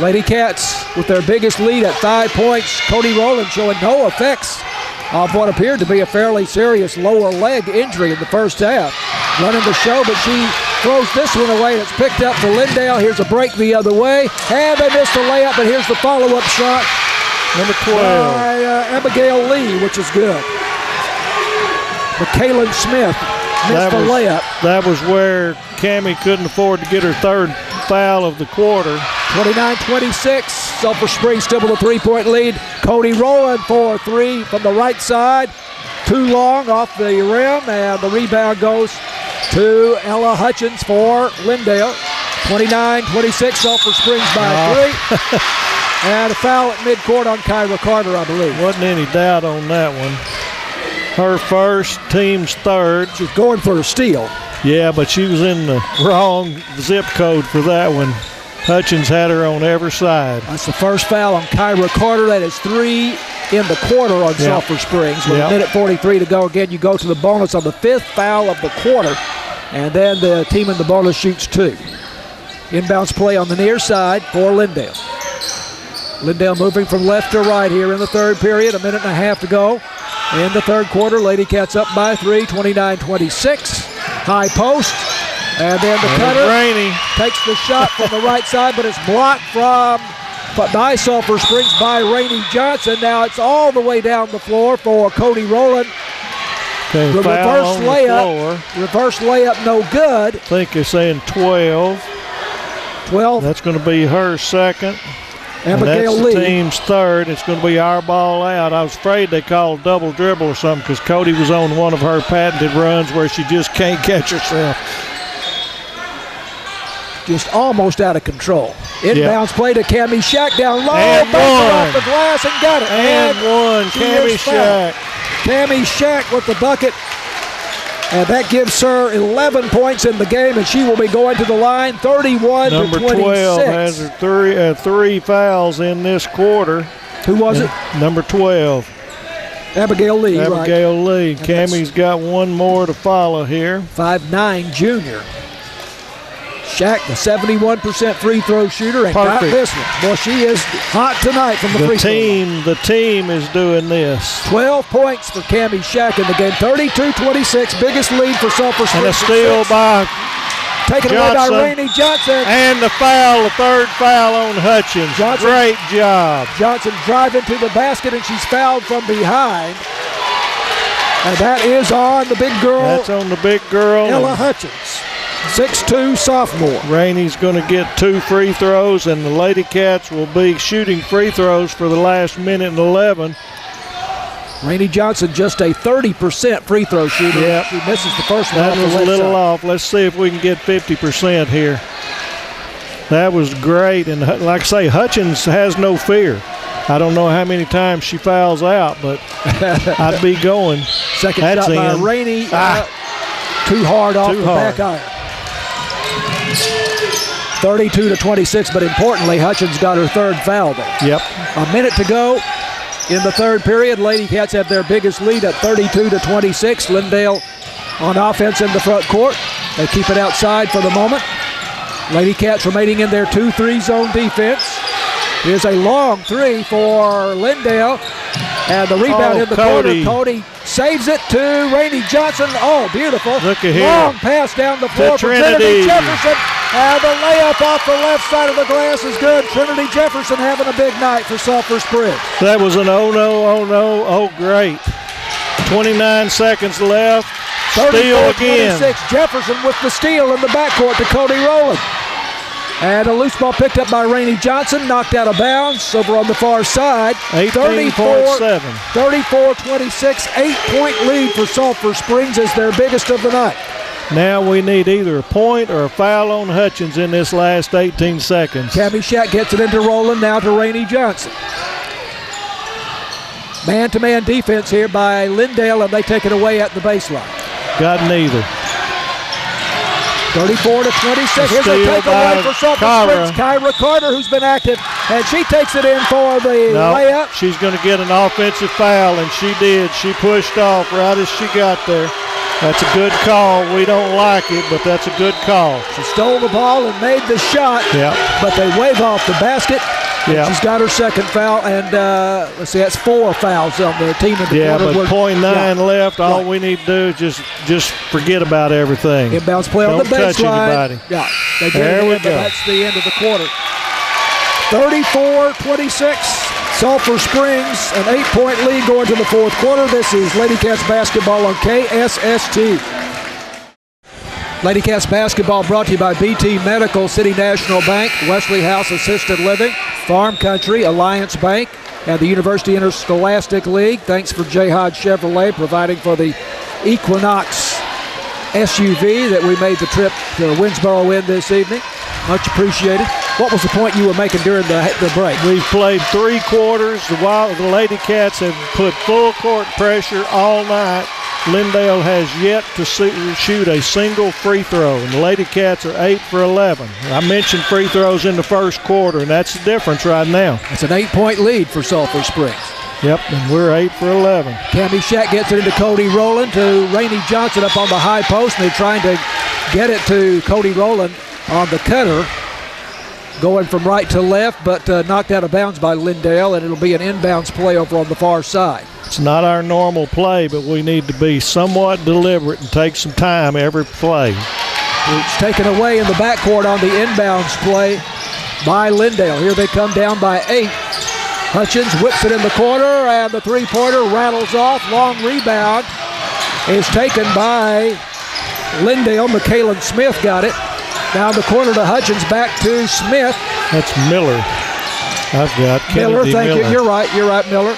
S1: Lady Cats with their biggest lead at 5 points. Cody Rowland showing no effects of what appeared to be a fairly serious lower leg injury in the first half. Running the show, but she throws this one away. It's picked up for Lindale. Here's a break the other way. And they missed the layup, but here's the follow-up shot.
S2: Number 12.
S1: By Abigail Lee, which is good. McKaylin Smith missed the layup.
S2: That was where Cammie couldn't afford to get her third foul of the quarter.
S1: 29-26. Sulphur Springs still with a three-point lead. Cody Rowland for three from the right side. Too long off the rim, and the rebound goes to Ella Hutchins for Lindale. 29-26. Sulphur Springs by three. And a foul at midcourt on Kyra Carter, I believe.
S2: Wasn't any doubt on that one. Her first, team's third.
S1: She's going for a steal.
S2: Yeah, but she was in the wrong zip code for that one. Hutchins had her on every side.
S1: That's the first foul on Kyra Carter. That is 3 in the quarter on Sulphur Springs. With a minute 43 to go. Again, you go to the bonus on the 5th foul of the quarter. And then the team in the bonus shoots 2. Inbounds play on the near side for Lindale. Lindale moving from left to right here in the third period. A minute and a half to go in the third quarter. Lady Cats up by 3, 29-26. High post. And then the cutter takes the shot from the right side, but it's blocked by Sulphur Springs by Rainey Johnson. Now it's all the way down the floor for Cody Rowland.
S2: Okay,
S1: the reverse layup. Reverse layup, no good.
S2: I think they're saying 12.
S1: 12.
S2: That's going to be her second.
S1: Abigail
S2: and that's
S1: Lee.
S2: The team's third. It's going to be our ball out. I was afraid they called double dribble or something because Cody was on one of her patented runs where she just can't catch herself.
S1: Just almost out of control. Inbounds play to Cammie Shack down low.
S2: And
S1: off the glass and got it.
S2: And one. Cammie Shack.
S1: Cammie Shack with the bucket. And that gives her 11 points in the game, and she will be going to the line 31-26.
S2: Number 12 has her three fouls in this quarter.
S1: Who was it?
S2: Number 12.
S1: Abigail Lee,
S2: Abigail Lee. Cammie's got one more to follow here.
S1: 5'9" junior. Shack, the 71% free throw shooter, and got this one. Boy, she is hot tonight from the free throw line.
S2: The team is doing this.
S1: 12 points for Cammie Shack in the game. 32-26, biggest lead for Sulphur Springs.
S2: And a steal by
S1: taken away by Rainey Johnson.
S2: And the third foul on Hutchins. Great job.
S1: Johnson driving to the basket, and she's fouled from behind. And that is on the big girl.
S2: That's on the big girl.
S1: Ella Hutchins. 6'2" sophomore.
S2: Rainey's going to get 2 free throws, and the Lady Cats will be shooting free throws for the last minute and 11.
S1: Rainey Johnson just a 30% free throw shooter.
S2: Yep.
S1: She misses the first one.
S2: That was a little off. Let's see if we can get 50% here. That was great, and like I say, Hutchins has no fear. I don't know how many times she fouls out, but I'd be going.
S1: Second shot by Rainey. Too hard off the back iron. 32-26, but importantly, Hutchins got her third foul there.
S2: Yep.
S1: A minute to go in the third period. Lady Cats have their biggest lead at 32-26. Lindale on offense in the front court. They keep it outside for the moment. Lady Cats remaining in their 2-3 zone defense. Here's a long three for Lindale. And the rebound in the corner. Cody saves it to Rainey Johnson. Oh, beautiful.
S2: Look at here.
S1: Long pass down the floor for Trinity Jefferson. And the layup off the left side of the glass is good. Trinity Jefferson having a big night for Sulphur Springs.
S2: That was an oh no, oh great. 29 seconds left. Steal again.
S1: 34-26. Jefferson with the steal in the backcourt to Cody Rowland. And a loose ball picked up by Rainey Johnson, knocked out of bounds over on the far side.
S2: 18.7.
S1: 34-26, 8-point lead for Sulphur Springs is their biggest of the night.
S2: Now we need either a point or a foul on Hutchins in this last 18 seconds.
S1: Cammie Shack gets it into Rowland, now to Rainey Johnson. Man-to-man defense here by Lindale, and they take it away at the baseline.
S2: Got neither.
S1: 34-26. Here's a takeaway for Sulphur Springs. Kyra Carter, who's been active, and she takes it in for the layup.
S2: She's going to get an offensive foul, and she did. She pushed off right as she got there. That's a good call. We don't like it, but that's a good call.
S1: She stole the ball and made the shot, but they wave off the basket.
S2: Yeah.
S1: She's got her second foul, and let's see, that's 4 fouls on the team in the quarter.
S2: Yeah, but .9 left. All we need to do is just forget about everything.
S1: Inbounds play on the baseline.
S2: Don't touch anybody.
S1: Yeah, they get
S2: there
S1: it
S2: we
S1: in,
S2: go.
S1: but that's the end of the quarter. 34-26. Sulphur Springs, an 8-point lead going to the fourth quarter. This is Lady Cats basketball on KSST. Lady Cats basketball brought to you by BT Medical, City National Bank, Wesley House Assisted Living, Farm Country, Alliance Bank, and the University Interscholastic League. Thanks for J. Hodge Chevrolet providing for the Equinox SUV that we made the trip to Winnsboro in this evening. Much appreciated. What was the point you were making during the break?
S2: We've played 3 quarters. The Lady Cats have put full court pressure all night. Lindale has yet to shoot a single free throw, and the Lady Cats are 8 for 11. I mentioned free throws in the first quarter, and that's the difference right now.
S1: It's an 8-point lead for Sulphur Springs.
S2: Yep, and we're 8 for 11.
S1: Cammie Shack gets it into Cody Rowland to Rainey Johnson up on the high post, and they're trying to get it to Cody Rowland on the cutter, going from right to left, but knocked out of bounds by Lindale, and it'll be an inbounds play over on the far side.
S2: It's not our normal play, but we need to be somewhat deliberate and take some time every play.
S1: It's taken away in the backcourt on the inbounds play by Lindale. Here they come down by 8. Hutchins whips it in the corner, and the three-pointer rattles off. Long rebound is taken by Lindale. McKaylen Smith got it. Down the corner to Hutchins, back to Smith.
S2: That's Miller. I've got
S1: Miller,
S2: Kennedy
S1: thank
S2: Miller.
S1: you. You're right, Miller.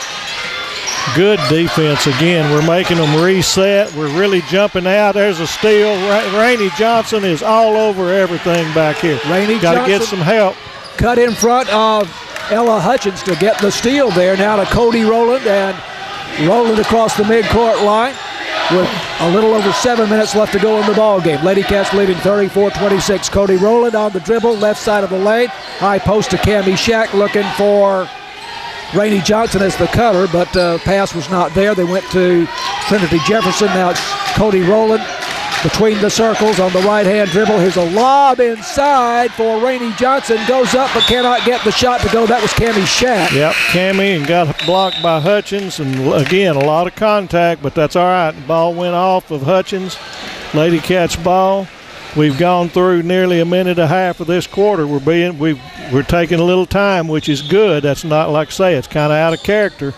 S2: Good defense again. We're making them reset. We're really jumping out. There's a steal. Rainey Johnson is all over everything back here.
S1: Rainey
S2: got to
S1: Johnson
S2: get some help.
S1: Cut in front of Ella Hutchins to get the steal there. Now to Cody Rowland, and Rowland across the midcourt line with a little over 7 minutes left to go in the ball game. Lady Cats leading 34-26. Cody Rowland on the dribble, left side of the lane. High post to Cammie Shack, looking for Rainey Johnson as the cutter, but pass was not there. They went to Trinity Jefferson. Now it's Cody Rowland between the circles on the right-hand dribble. Here's a lob inside for Rainey Johnson. Goes up but cannot get the shot to go. That was Cammie Shack.
S2: Yep, Cammie, and got blocked by Hutchins. And again, a lot of contact, but that's all right. The ball went off of Hutchins. Lady Cats ball. We've gone through nearly a minute and a half of this quarter. We're taking a little time, which is good. That's not, like I say, it's kind of out of character.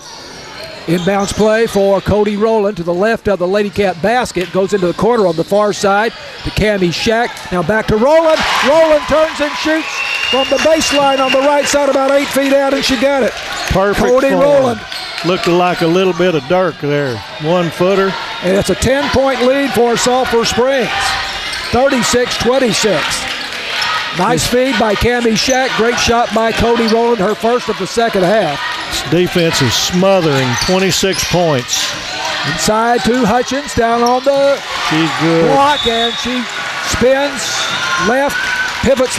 S1: Inbounds play for Cody Rowland to the left of the Lady Cat basket. Goes into the corner on the far side to Cammie Shack. Now back to Rowland. Rowland turns and shoots from the baseline on the right side, about 8 feet out, and she got it.
S2: Perfect
S1: Cody
S2: form.
S1: Rowland.
S2: Looked like a little bit of Dirk there. 1-footer.
S1: And it's a 10-point lead for Sulphur Springs. 36-26. Nice feed by Cammie Shack. Great shot by Cody Rowland, her first of the second half.
S2: This defense is smothering. 26 points.
S1: Inside to Hutchins, down on the block, and she spins left, pivots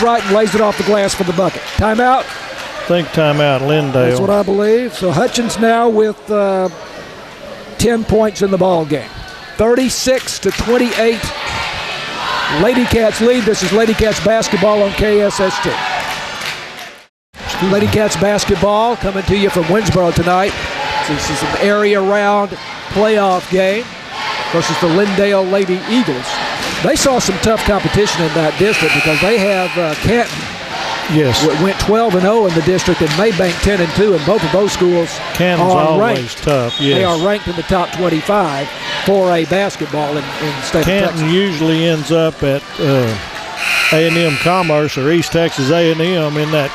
S1: right, and lays it off the glass for the bucket. Timeout?
S2: I think timeout, Lindale.
S1: That's what I believe. So Hutchins now with 10 points in the ball game. 36-28. Lady Cats lead. This is Lady Cats basketball on KSST. Lady Cats basketball coming to you from Winnsboro tonight. This is an area-round playoff game versus the Lindale Lady Eagles. They saw some tough competition in that district because they have Canton.
S2: Yes.
S1: Went 12-0 in the district, and Maybank 10-2, and both of those schools
S2: Canton's
S1: are
S2: always
S1: ranked.
S2: tough, yes.
S1: They are ranked in the top 25 for a basketball in the state
S2: Canton
S1: of Texas.
S2: usually ends up at A&M Commerce or East Texas A&M in that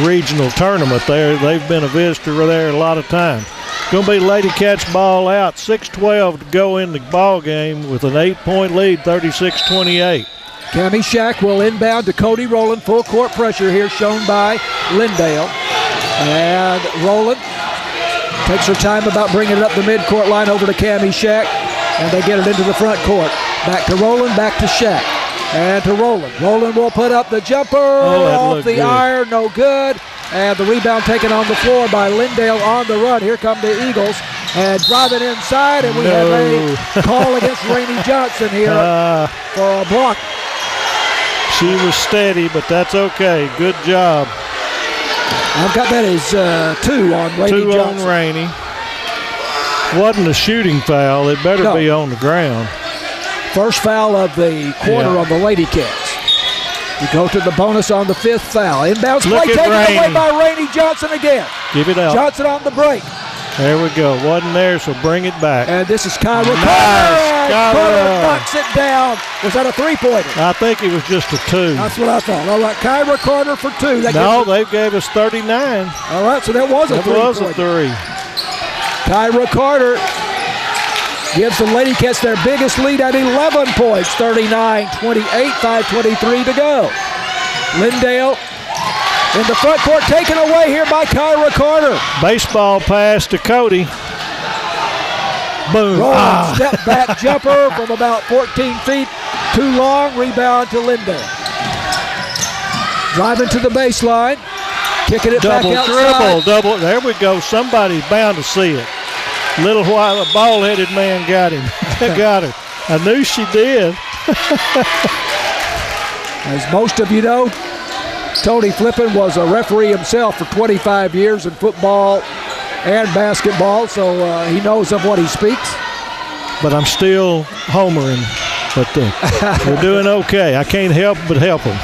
S2: regional tournament there. They've been a visitor there a lot of times. Going to be Lady Cats ball out. 6:12 to go in the ball game with an 8-point lead, 36-28.
S1: Cammie Shack will inbound to Cody Rowland. Full court pressure here shown by Lindale. And Rowland takes her time about bringing it up the midcourt line over to Cammie Shack. And they get it into the front court. Back to Rowland, back to Shack. And to Rowland. Rowland will put up the jumper off the iron. No good. And the rebound taken on the floor by Lindale on the run. Here come the Eagles. And driving inside. And we have a call against Rainey Johnson here for a block.
S2: She was steady, but that's okay. Good job.
S1: I've got that as 2 on Rainey Johnson.
S2: 2 on Rainey. Wasn't a shooting foul. It better be on the ground.
S1: First foul of the quarter on the Lady Cats. You go to the bonus on the 5th foul. Inbounds play taken away by Rainey Johnson again.
S2: Give it out.
S1: Johnson on the break.
S2: There we go. Wasn't there, so bring it back.
S1: And this is Kyra
S2: Nice.
S1: Carter knocks it down. Was that a 3-pointer?
S2: I think it was just a 2.
S1: That's what I thought. All right, Kyra Carter for 2.
S2: They gave us 39.
S1: All right, so that was a 3.
S2: That was a 3.
S1: Kyra Carter gives the Lady Cats their biggest lead at 11 points, 39-28, 5:23 to go. Lindale in the front court, taken away here by Kyra Carter.
S2: Baseball pass to Cody. Boom.
S1: Step back jumper from about 14 feet. Too long. Rebound to Lindale. Driving to the baseline. Kicking it back outside.
S2: Double. There we go. Somebody's bound to see it. Little while, a bald-headed man got him. Got her. I knew she did.
S1: As most of you know, Tony Flippin was a referee himself for 25 years in football and basketball, so he knows of what he speaks.
S2: But I'm still homering. But we're doing okay. I can't help but help him.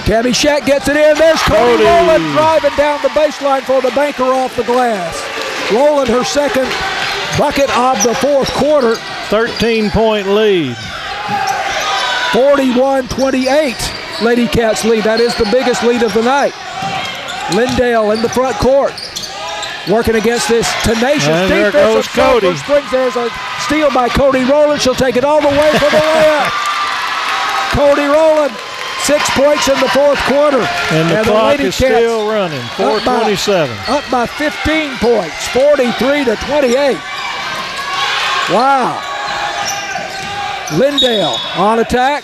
S1: Tabby Shack gets it in. There's Cody Rowland driving down the baseline for the banker off the glass. Rowland, her second bucket of the 4th quarter.
S2: 13-point lead.
S1: 41-28. Lady Cats lead. That is the biggest lead of the night. Lindale in the front court. Working against this tenacious defense.
S2: There goes Cody.
S1: Springs. There's a steal by Cody Rowland. She'll take it all the way for the layup. Cody Rowland, 6 points in the 4th quarter.
S2: And the clock is still running. 4:27.
S1: Up by 15 points. 43-28. Wow. Lindale on attack.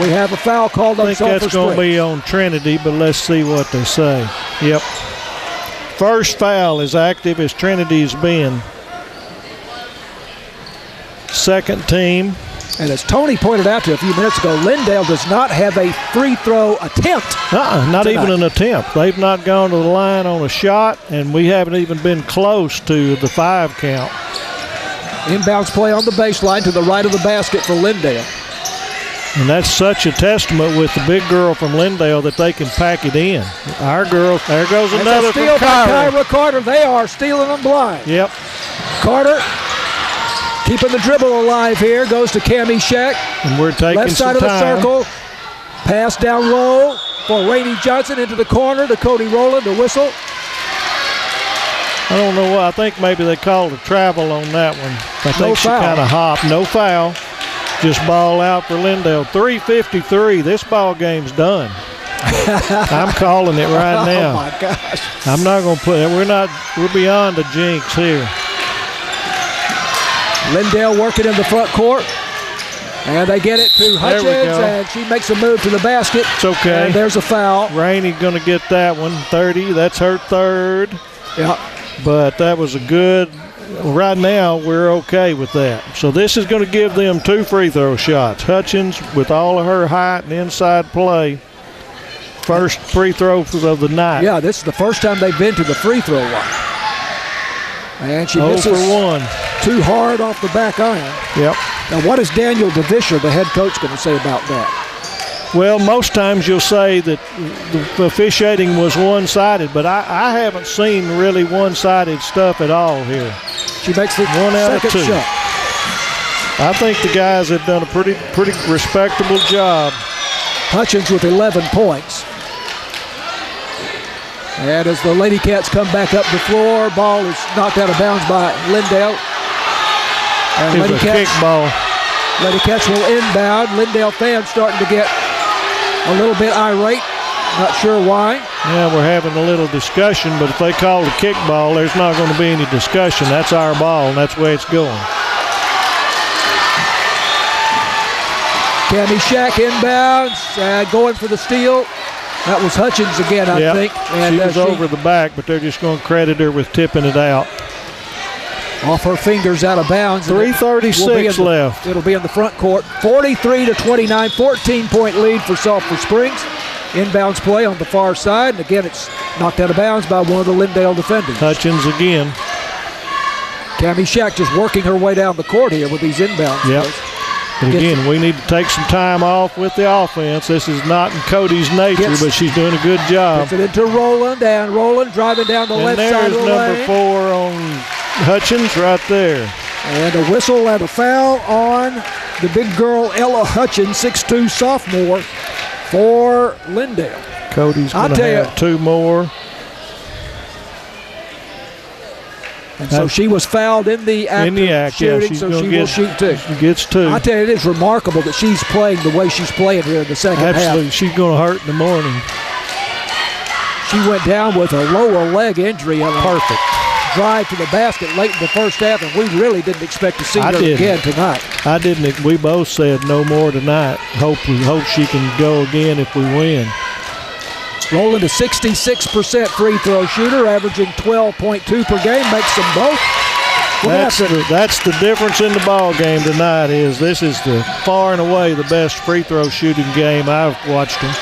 S1: We have a foul called on Sulphur Springs.
S2: I think that's going to be on Trinity, but let's see what they say. Yep. First foul as active as Trinity's been. Second team.
S1: And as Tony pointed out to a few minutes ago, Lindale does not have a free throw attempt.
S2: Not
S1: tonight.
S2: even an attempt. They've not gone to the line on a shot, and we haven't even been close to the 5 count.
S1: Inbounds play on the baseline to the right of the basket for Lindale.
S2: And that's such a testament with the big girl from Lindale that they can pack it in. Our girl, there goes another from
S1: steal by Kyra Carter. They are stealing them blind.
S2: Yep.
S1: Carter keeping the dribble alive here. Goes to Cammie Shack.
S2: And we're taking
S1: left side
S2: some
S1: of the
S2: time.
S1: circle. Pass down low for Rainey Johnson into the corner to Cody Rowland. The whistle.
S2: I don't know what. I think maybe they called a travel on that one. I think she kind of hopped. No foul. Just ball out for Lindale. 3:53. This ball game's done. I'm calling it right now.
S1: Oh my gosh.
S2: I'm not going to put it. We're beyond the jinx here.
S1: Lindale working in the front court. And they get it to Hutchins, and she makes a move to the basket.
S2: It's okay.
S1: And there's a foul.
S2: Rainey going to get that one. 30. That's her third.
S1: Yeah.
S2: But that was a good. Right now, we're okay with that. So this is going to give them 2 free throw shots. Hutchins, with all of her height and inside play, first free throw of the night.
S1: Yeah, this is the first time they've been to the free throw line. And she misses
S2: 0 for 1.
S1: Too hard off the back iron.
S2: Yep.
S1: Now, what is Daniel DeVischer, the head coach, going to say about that?
S2: Well, most times you'll say that the officiating was one-sided, but I haven't seen really one-sided stuff at all here.
S1: She makes the
S2: 1 out of 2
S1: shot.
S2: I think the guys have done a pretty respectable job.
S1: Hutchins with 11 points. And as the Lady Cats come back up the floor, ball is knocked out of bounds by Lindale. And
S2: It was a kick ball.
S1: Lady Cats will inbound. Lindale fans starting to get a little bit irate. Not sure why.
S2: Yeah, we're having a little discussion, but if they call the kick ball, there's not going to be any discussion. That's our ball, and that's the way it's going.
S1: Cammie Shack inbounds, going for the steal. That was Hutchins again, I think. And
S2: she was over the back, but they're just going to credit her with tipping it out.
S1: Off her fingers, out of bounds.
S2: 3:36 left.
S1: It'll be in the front court. 43-29, 14-point lead for Sulphur Springs. Inbounds play on the far side, and again it's knocked out of bounds by one of the Lindale defenders.
S2: Hutchins again.
S1: Cammie Shack just working her way down the court here with these inbounds.
S2: Yep. But again, we need to take some time off with the offense. This is not in Cody's nature, but she's doing a good job.
S1: Gets it into Roland, and Roland driving down the left side of the lane.
S2: There's number 4 on Hutchins right there.
S1: And a whistle and a foul on the big girl, Ella Hutchins, 6'2", sophomore for Lindale.
S2: Cody's going to have 2 more.
S1: And so she was fouled in the act of shooting, so she will shoot 2.
S2: She gets 2.
S1: I tell you, it is remarkable that she's playing the way she's playing here in the second half.
S2: Absolutely. She's going to hurt in the morning.
S1: She went down with a lower leg injury on a
S2: perfect
S1: drive to the basket late in the first half, and we really didn't expect to see her again tonight.
S2: I didn't. We both said no more tonight. Hope she can go again if we win.
S1: Roland, a 66% free throw shooter, averaging 12.2 per game, makes them both.
S2: That's the difference in the ball game tonight. This is the far and away the best free throw shooting game I've watched them.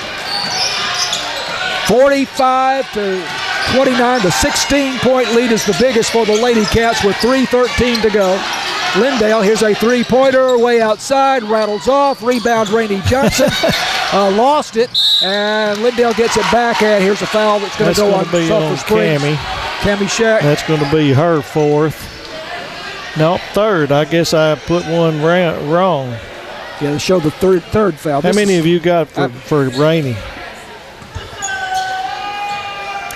S1: 45-29, the 16-point lead is the biggest for the Lady Cats with 3:13 to go. Lindale, here's a three-pointer, way outside, rattles off, rebound Rainey Johnson, lost it, and Lindale gets it back, and here's a foul that's going to go on Sulphur Springs. Cammie Shack.
S2: That's going to be her 4th. No, 3rd. I guess I put one wrong.
S1: Yeah, they show the third foul.
S2: How many have you got for Rainey?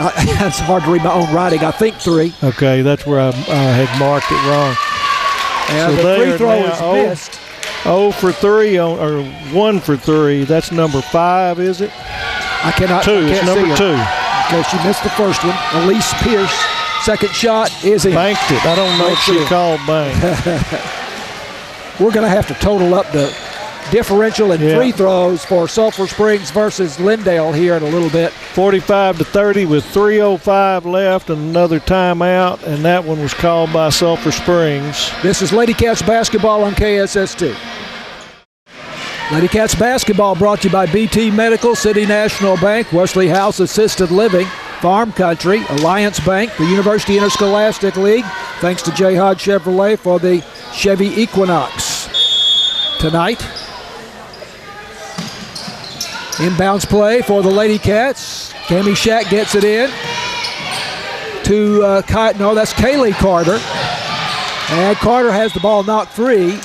S1: It's hard to read my own writing. I think 3.
S2: Okay, that's where I had marked it wrong.
S1: And
S2: so
S1: the free throw is missed.
S2: 0 for 3 or 1 for 3. That's number 5, is it?
S1: I cannot.
S2: 2. It's number 2.
S1: Okay, she missed the first one. Elise Pierce, second shot is in.
S2: Banked it. I don't know if she called bank.
S1: We're going to have to total up the differential in free throws for Sulphur Springs versus Lindale here in a little bit.
S2: 45-30 with 3:05 left and another timeout, and that one was called by Sulphur Springs.
S1: This is Lady Cats basketball on KSST. Lady Cats basketball brought to you by BT Medical, City National Bank, Wesley House Assisted Living, Farm Country, Alliance Bank, the University Interscholastic League. Thanks to J. Hodge Chevrolet for the Chevy Equinox. Tonight, inbounds play for the Lady Cats. Cammie Shack gets it in to that's Kaylee Carter. And Carter has the ball knocked free.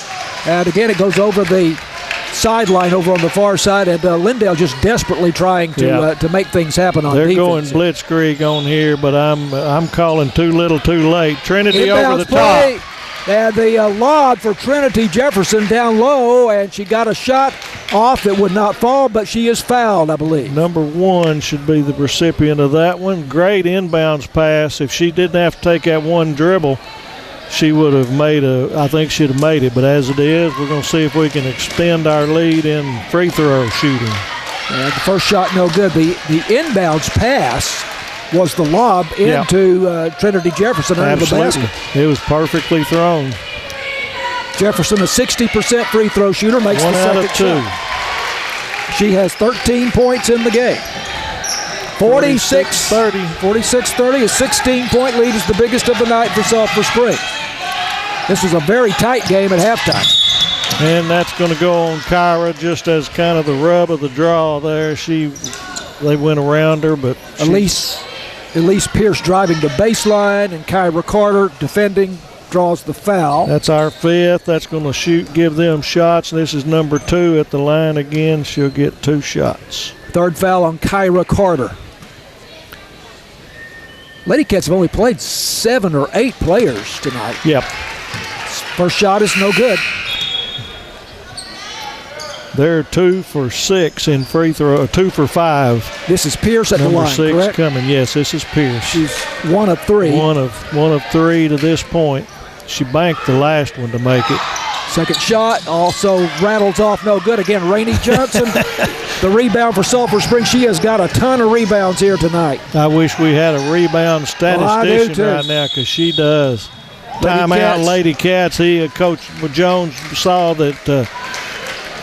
S1: And again, it goes over the sideline over on the far side, and Lindale just desperately trying to make things happen on defense.
S2: They're going blitzkrieg on here, but I'm calling too little, too late. Trinity
S1: inbounds
S2: over the
S1: play.
S2: top.
S1: And the lob for Trinity Jefferson down low, and she got a shot off that would not fall, but she is fouled, I believe.
S2: Number 1 should be the recipient of that one. Great inbounds pass. If she didn't have to take that one dribble, she would have I think she'd have made it. But as it is, we're going to see if we can extend our lead in free throw shooting.
S1: And the first shot no good. The inbounds pass was the lob into Trinity Jefferson under the basket.
S2: It was perfectly thrown.
S1: Jefferson, a 60% free throw shooter, makes the second shot. She has 13 points in the game. 46-30. 46-30, a 16-point lead is the biggest of the night for Sulphur Springs. This was a very tight game at halftime.
S2: And that's going to go on Kyra just as kind of the rub of the draw there. They went around her, but
S1: Elise Pierce driving the baseline, and Kyra Carter defending, draws the foul.
S2: That's our 5th. That's going to give them shots. This is number 2 at the line again. She'll get 2 shots.
S1: Third foul on Kyra Carter. Lady Cats have only played 7 or 8 players tonight.
S2: Yep.
S1: First shot is no good.
S2: They're 2 for 6 in free throw, 2 for 5.
S1: This is Pierce at the line,
S2: correct? Number 6 coming. Yes, this is Pierce.
S1: She's 1 of 3.
S2: One of 3 to this point. She banked the last one to make it.
S1: Second shot also rattles off, no good. Again, Rainey Johnson, the rebound for Sulphur Springs. She has got a ton of rebounds here tonight.
S2: I wish we had a rebound statistician right now, because she does. Timeout, Lady Cats. Coach Jones saw that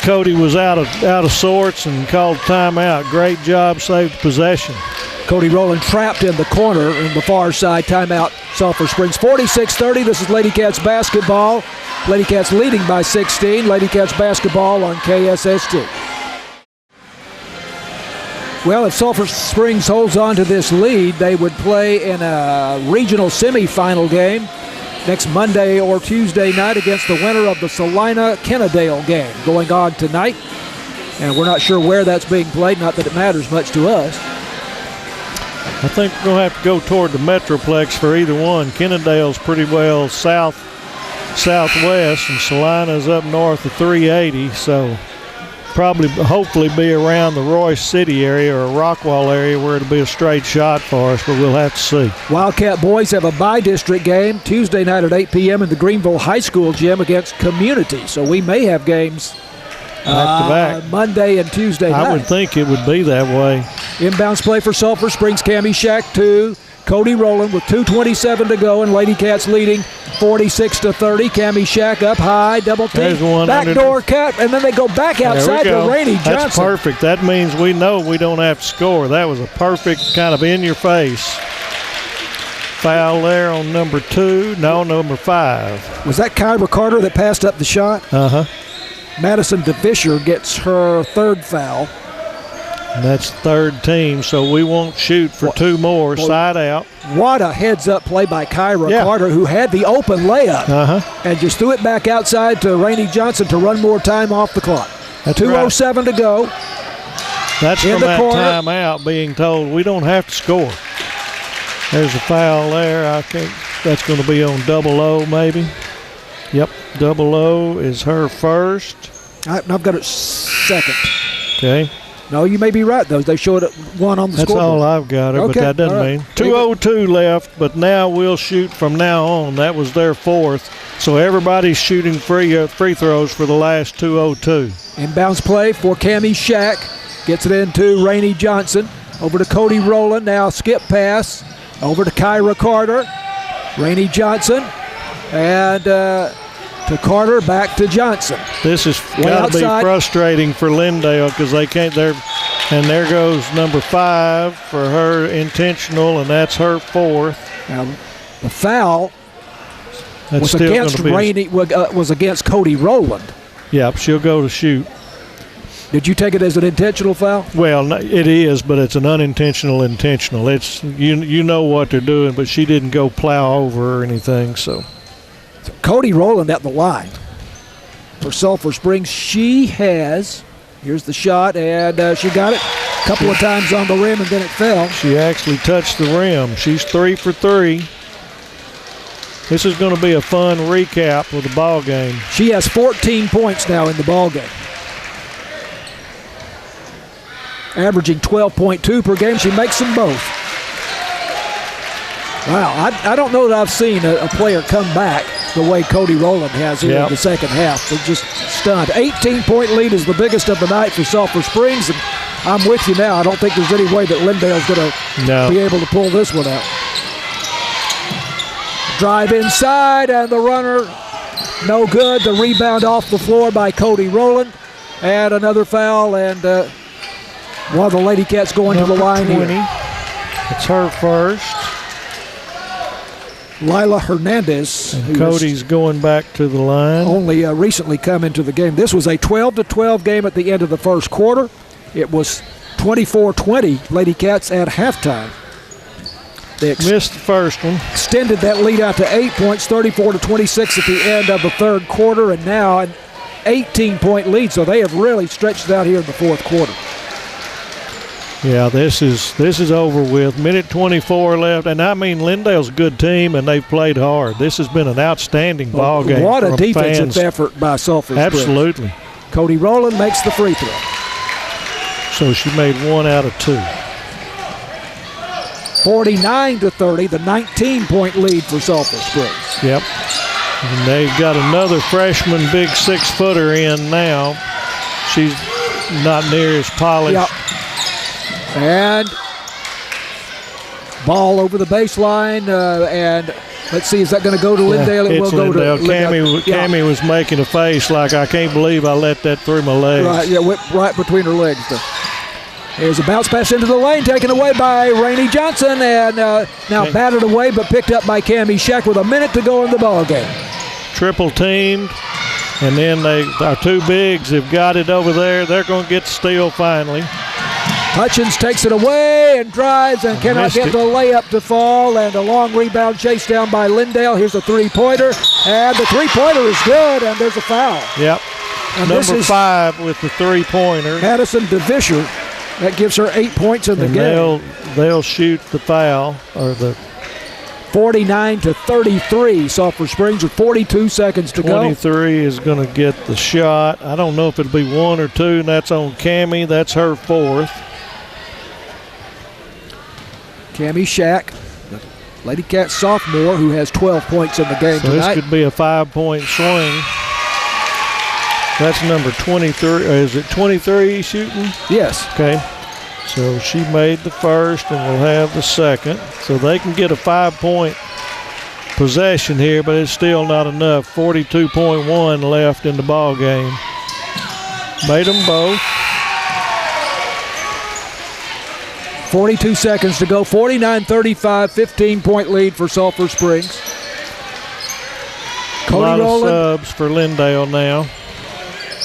S2: Cody was out of sorts and called timeout. Great job, saved possession.
S1: Cody Rowland trapped in the corner in the far side. Timeout, Sulphur Springs. 46-30. This is Lady Cats basketball. Lady Cats leading by 16. Lady Cats basketball on KSST. Well, if Sulphur Springs holds on to this lead, they would play in a regional semifinal game next Monday or Tuesday night against the winner of the Salina-Kennedale game going on tonight. And we're not sure where that's being played, not that it matters much to us.
S2: I think we're going to have to go toward the Metroplex for either one. Kennedale's pretty well southwest, and Salina's up north of 380, so hopefully be around the Royce City area or Rockwall area where it'll be a straight shot for us, but we'll have to see.
S1: Wildcat boys have a bi-district game Tuesday night at 8 p.m. in the Greenville High School gym against Community, so we may have games
S2: back-to-back
S1: Monday and Tuesday night.
S2: I would think it would be that way.
S1: Inbounds play for Sulphur Springs. Cami Shack to Cody Rowland with 2:27 to go, and Lady Cats leading 46-30. Cami Shack up high, double team, backdoor cut, and then they go back outside to Rainey Johnson.
S2: That's perfect. That means we know we don't have to score. That was a perfect kind of in-your-face foul there on number 5.
S1: Was that Kyra Carter that passed up the shot?
S2: Uh-huh.
S1: Madison DeFisher gets her third foul.
S2: And that's third team, so we won't shoot for two more, side out.
S1: What a heads-up play by Kyra Carter, who had the open layup and just threw it back outside to Rainey Johnson to run more time off the clock.
S2: That's
S1: 2:07 to go.
S2: That's from that timeout being told we don't have to score. There's a foul there. I think that's going to be on 00 maybe. Yep, 00 is her first.
S1: I've got it second.
S2: Okay.
S1: No, you may be right, though. They showed it one on the scoreboard.
S2: That's all I've got, but that doesn't mean. 2:02 left, but now we'll shoot from now on. That was their fourth. So everybody's shooting free throws for the last 2:02.
S1: Inbounds play for Cami Shack. Gets it into Rainey Johnson. Over to Cody Rowland. Now skip pass. Over to Kyra Carter. Rainey Johnson. And to Carter, back to Johnson.
S2: This is got to be frustrating for Lindale because they can't. And there goes number 5 for her intentional, and that's her fourth.
S1: Now, the foul was against Rainey. Was against Cody Rowland.
S2: Yep, she'll go to shoot.
S1: Did you take it as an intentional foul?
S2: Well, it is, but it's an unintentional intentional. It's you know what they're doing, but she didn't go plow over or anything, so.
S1: Cody Rowland at the line for Sulphur Springs. She has, here's the shot, and she got it a couple of times on the rim, and then it fell.
S2: She actually touched the rim. She's 3 for 3. This is going to be a fun recap of the ball game.
S1: She has 14 points now in the ball game, averaging 12.2 per game. She makes them both. Wow, I don't know that I've seen a player come back the way Cody Rowland has here in the second half. They're just stunned. 18-point lead is the biggest of the night for Sulphur Springs, and I'm with you now. I don't think there's any way that Lindale's going to be able to pull this one out. Drive inside, and the runner, no good. The rebound off the floor by Cody Rowland, and another foul, and one of the Lady Cats going to the line 20. Here.
S2: It's her first.
S1: Lila Hernandez.
S2: And Cody's going back to the line.
S1: Only recently come into the game. This was a 12-12 game at the end of the first quarter. It was 24-20 Lady Cats at halftime. They
S2: missed the first one.
S1: Extended that lead out to 8 points, 34-26 at the end of the third quarter, and now an 18-point lead. So they have really stretched it out here in the fourth quarter.
S2: Yeah, this is over with. Minute 24 left, and I mean Lindale's a good team, and they've played hard. This has been an outstanding ball game.
S1: What a defensive effort by Sulphur Springs.
S2: Absolutely.
S1: Cody Rowland makes the free throw.
S2: So she made 1 out of 2.
S1: 49-30, the 19-point lead for Sulphur Springs.
S2: Yep. And they've got another freshman big 6-footer in now. She's not near as polished.
S1: Yep. And ball over the baseline, and Let's see, is that going to go to Lindale?
S2: It will go
S1: Lindale.
S2: to Lindale. Cammie was making a face like, I can't believe I let that through my legs.
S1: Right, yeah, went right between her legs. Here's a bounce pass into the lane, taken away by Rainey Johnson, and now batted away but picked up by Cammie Shack with a minute to go in the ball game.
S2: Triple teamed, and then our two bigs have got it over there. They're going to get the steal finally.
S1: Hutchins takes it away and drives and cannot get the layup to fall, and a long rebound chased down by Lindale. Here's a three-pointer, and the three-pointer is good, and there's a foul.
S2: Yep. And number 5 with the three-pointer.
S1: Madison DeVischer. That gives her 8 points in the game.
S2: They'll shoot the foul, or the
S1: 49-33. Sulphur Springs with 42 seconds to go.
S2: 23 is going to get the shot. I don't know if it'll be 1 or 2, and that's on Cammie. That's her 4th.
S1: Cammie Shack, the Lady Cat sophomore, who has 12 points in the game tonight.
S2: This could be a 5-point swing. That's number 23. Is it 23 shooting?
S1: Yes.
S2: Okay. So she made the first and will have the second. So they can get a 5-point possession here, but it's still not enough. 42.1 left in the ball game. Made them both.
S1: 42 seconds to go. 49-35, 15-point lead for Sulphur Springs.
S2: Cody Rowland. Subs for Lindale now.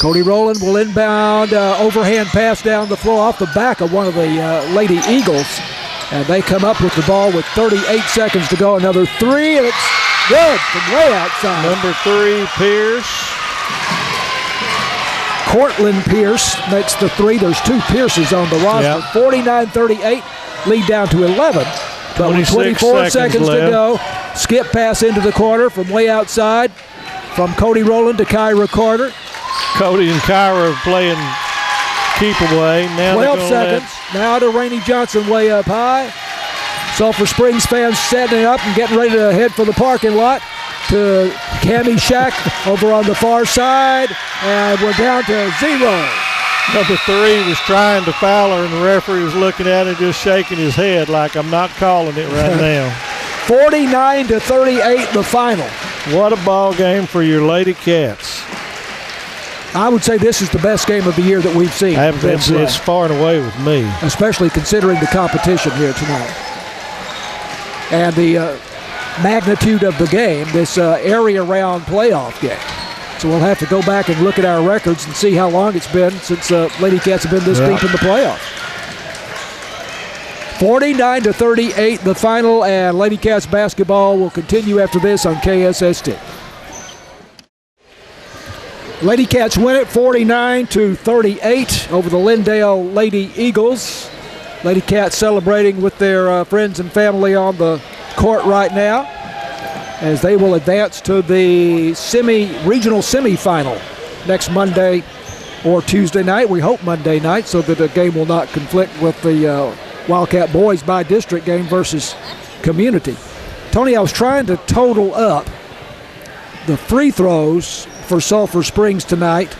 S1: Cody Rowland will inbound, overhand pass down the floor off the back of one of the Lady Eagles. And they come up with the ball with 38 seconds to go. Another three, and it's good from way outside.
S2: Number 3, Pierce.
S1: Cortland Pierce makes the three. There's 2 Pierces on the roster. 49-38, lead down to 11. But with 24 seconds to go, skip pass into the corner from way outside from Cody Rowland to Kyra Carter.
S2: Cody and Kyra are playing keep away. Now
S1: 12 seconds. Now to Rainey Johnson way up high. Sulphur Springs fans setting up and getting ready to head for the parking lot. To Cammie Shack over on the far side, and we're down to 0.
S2: Number 3 was trying to foul her, and the referee was looking at it, just shaking his head like, I'm not calling it right now.
S1: 49-38, the final.
S2: What a ball game for your Lady Cats.
S1: I would say this is the best game of the year that we've seen.
S2: It's far and away with me. Especially
S1: considering the competition here tonight. And the magnitude of the game, this area round playoff game. So we'll have to go back and look at our records and see how long it's been since Lady Cats have been this deep in the playoff. 49-38, the final, and Lady Cats basketball will continue after this on KSST. Lady Cats win it 49-38 over the Lindale Lady Eagles. Lady Cats celebrating with their friends and family on the court right now as they will advance to the regional semifinal next Monday or Tuesday night. We hope Monday night so that the game will not conflict with the Wildcat Boys by district game versus Community. Tony, I was trying to total up the free throws for Sulphur Springs tonight.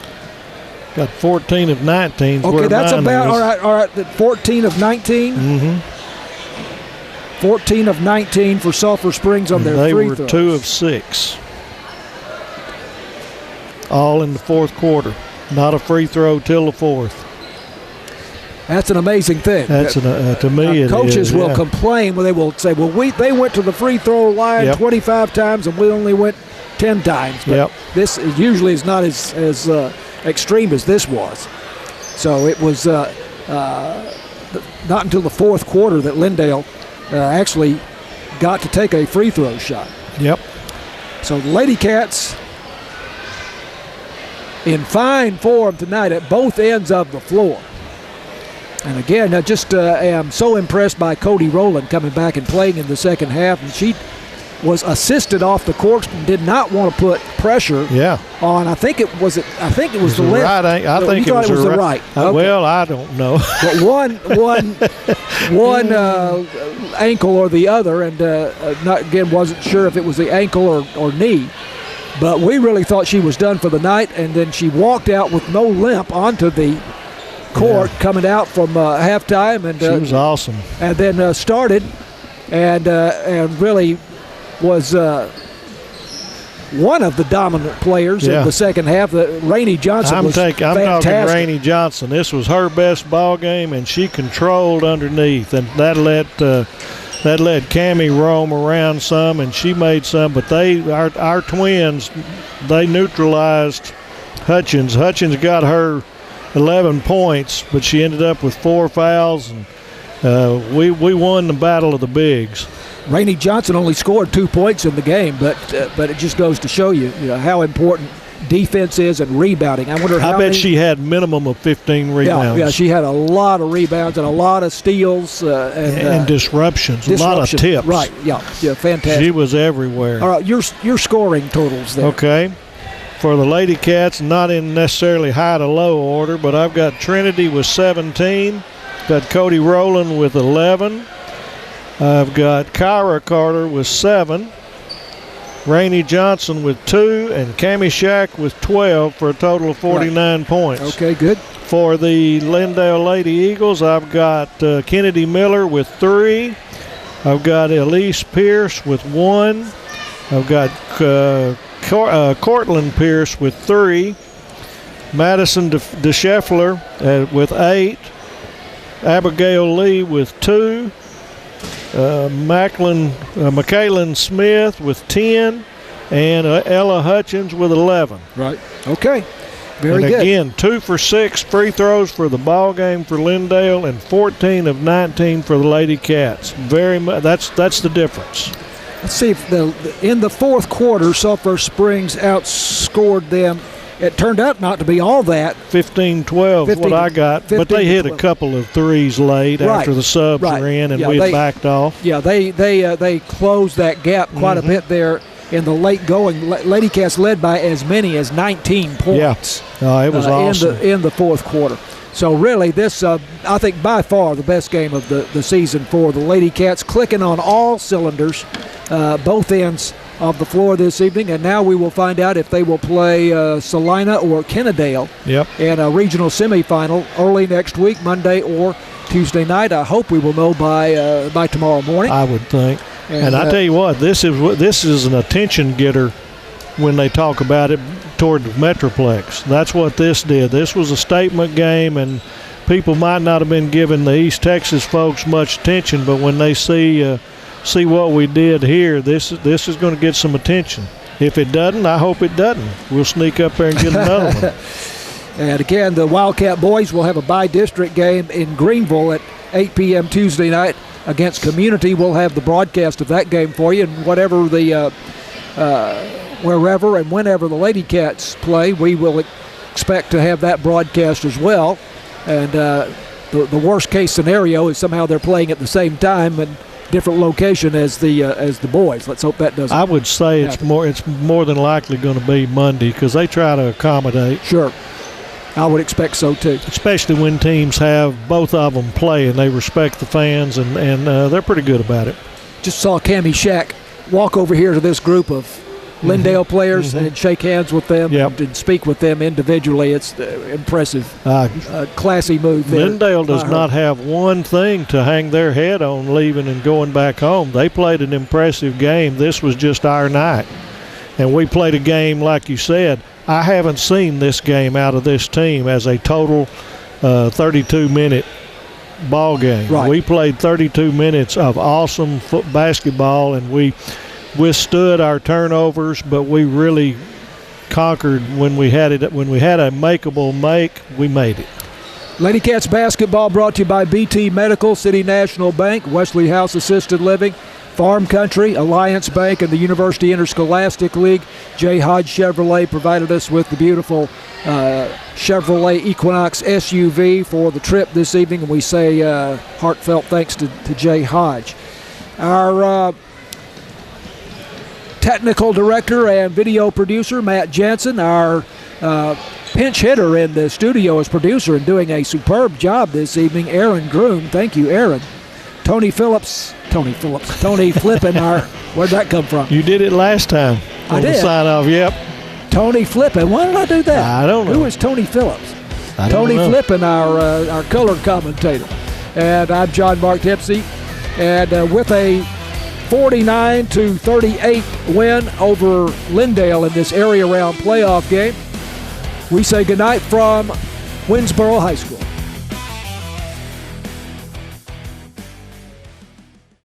S2: Got 14 of 19.
S1: Okay, that's about all right. 14 of 19.
S2: Mm-hmm.
S1: 14 of 19 for Sulphur Springs on their free throws.
S2: They were 2 of 6. All in the fourth quarter. Not a free throw till the fourth.
S1: That's an amazing thing.
S2: To me,
S1: coaches will complain when they will say, "Well, they went to the free throw line 25 times and we only went 10 times." But this usually is not as extreme as this was. So it was not until the fourth quarter that Lindale actually got to take a free throw shot.
S2: Yep.
S1: So the Lady Cats in fine form tonight at both ends of the floor. And again, I just am so impressed by Cody Rowland coming back and playing in the second half. And she was assisted off the court and did not want to put pressure on. I think it was the left.
S2: Right, I think it was
S1: the right.
S2: Okay. Well, I don't know.
S1: But one ankle or the other, and wasn't sure if it was the ankle or knee. But we really thought she was done for the night, and then she walked out with no limp onto the court coming out from halftime, and
S2: she was awesome.
S1: And then started and really was one of the dominant players in the second half. Rainey Johnson was fantastic.
S2: I'm talking Rainey Johnson. This was her best ball game, and she controlled underneath, and that let Cammie roam around some, and she made some. But our twins, they neutralized Hutchins. Hutchins got her 11 points, but she ended up with 4 fouls, and we won the battle of the bigs.
S1: Rainey Johnson only scored 2 points in the game, but it just goes to show you how important defense is and rebounding. I bet
S2: she had minimum of 15 rebounds.
S1: Yeah, she had a lot of rebounds and a lot of steals
S2: and disruptions. A lot of tips.
S1: Right. Yeah, fantastic.
S2: She was everywhere.
S1: All right, your scoring totals there.
S2: Okay. For the Lady Cats, not in necessarily high to low order, but I've got Trinity with 17, got Cody Rowland with 11. I've got Kyra Carter with 7, Rainey Johnson with 2, and Cammie Shack with 12 for a total of 49 points.
S1: Okay, good.
S2: For the Lindale Lady Eagles, I've got Kennedy Miller with 3. I've got Elise Pierce with 1. I've got Cortland Pierce with 3. Madison DeScheffler with 8. Abigail Lee with 2. Michaelin Smith with 10, and Ella Hutchins with 11.
S1: Right. Okay. Very good.
S2: And again, 2 for 6 free throws for the ball game for Lindale, and 14 of 19 for the Lady Cats. Very much. That's the difference.
S1: Let's see if in the fourth quarter, Sulphur Springs outscored them. It turned out not to be all that.
S2: 15-12 what I got, but they hit a couple of threes late after the subs were in, and we had backed off.
S1: Yeah, they closed that gap quite a bit there in the late going. Lady Cats led by as many as 19 points.
S2: Yeah, it was awesome.
S1: In the fourth quarter. So really this, I think by far the best game of the season for the Lady Cats, clicking on all cylinders, both ends of the floor this evening, and now we will find out if they will play Salina or Kennedale in a regional semifinal early next week, Monday or Tuesday night. I hope we will know by tomorrow morning.
S2: I would think. And I tell you what, this is an attention getter when they talk about it toward the Metroplex. That's what this did. This was a statement game, and people might not have been giving the East Texas folks much attention, but when they see what we did here, this is going to get some attention. If it doesn't, I hope it doesn't. We'll sneak up there and get another one.
S1: And again, the Wildcat boys will have a by-district game in Greenville at 8 p.m. Tuesday night against Community. We'll have the broadcast of that game for you, and whatever wherever and whenever the Lady Cats play, we will expect to have that broadcast as well. And the worst case scenario is somehow they're playing at the same time and different location as the boys. Let's hope that doesn't.
S2: I would say happen. It's more than likely going to be Monday because they try to accommodate.
S1: Sure, I would expect so too.
S2: Especially when teams have both of them play and they respect the fans, and they're pretty good about it.
S1: Just saw Cammie Shack walk over here to this group of Lindale players and shake hands with them and speak with them individually. It's impressive, classy move there.
S2: Lindale does not have one thing to hang their head on leaving and going back home. They played an impressive game. This was just our night. And we played a game, like you said. I haven't seen this game out of this team as a total 32-minute ball game.
S1: Right.
S2: We played 32 minutes of awesome basketball, and we withstood our turnovers, but we really conquered when we had it. When we had a makeable make, we made it.
S1: Lady Cats basketball brought to you by BT Medical, City National Bank, Wesley House Assisted Living, Farm Country, Alliance Bank, and the University Interscholastic League. J. Hodge Chevrolet provided us with the beautiful Chevrolet Equinox SUV for the trip this evening, and we say heartfelt thanks to J. Hodge. Our technical director and video producer, Matt Jansen. Our pinch hitter in the studio as producer and doing a superb job this evening, Erin Groom. Thank you, Erin. Tony Flippin, where'd that come from?
S2: You did it last time.
S1: I did.
S2: The sign off, yep.
S1: Tony Flippin. Why did I do that?
S2: I don't know.
S1: Who is Tony Phillips?
S2: I don't know.
S1: Flippin, our color commentator. And I'm John Mark Dempsey. And with a 49-38 win over Lindale in this area round playoff game. We say goodnight from Winnsboro High School.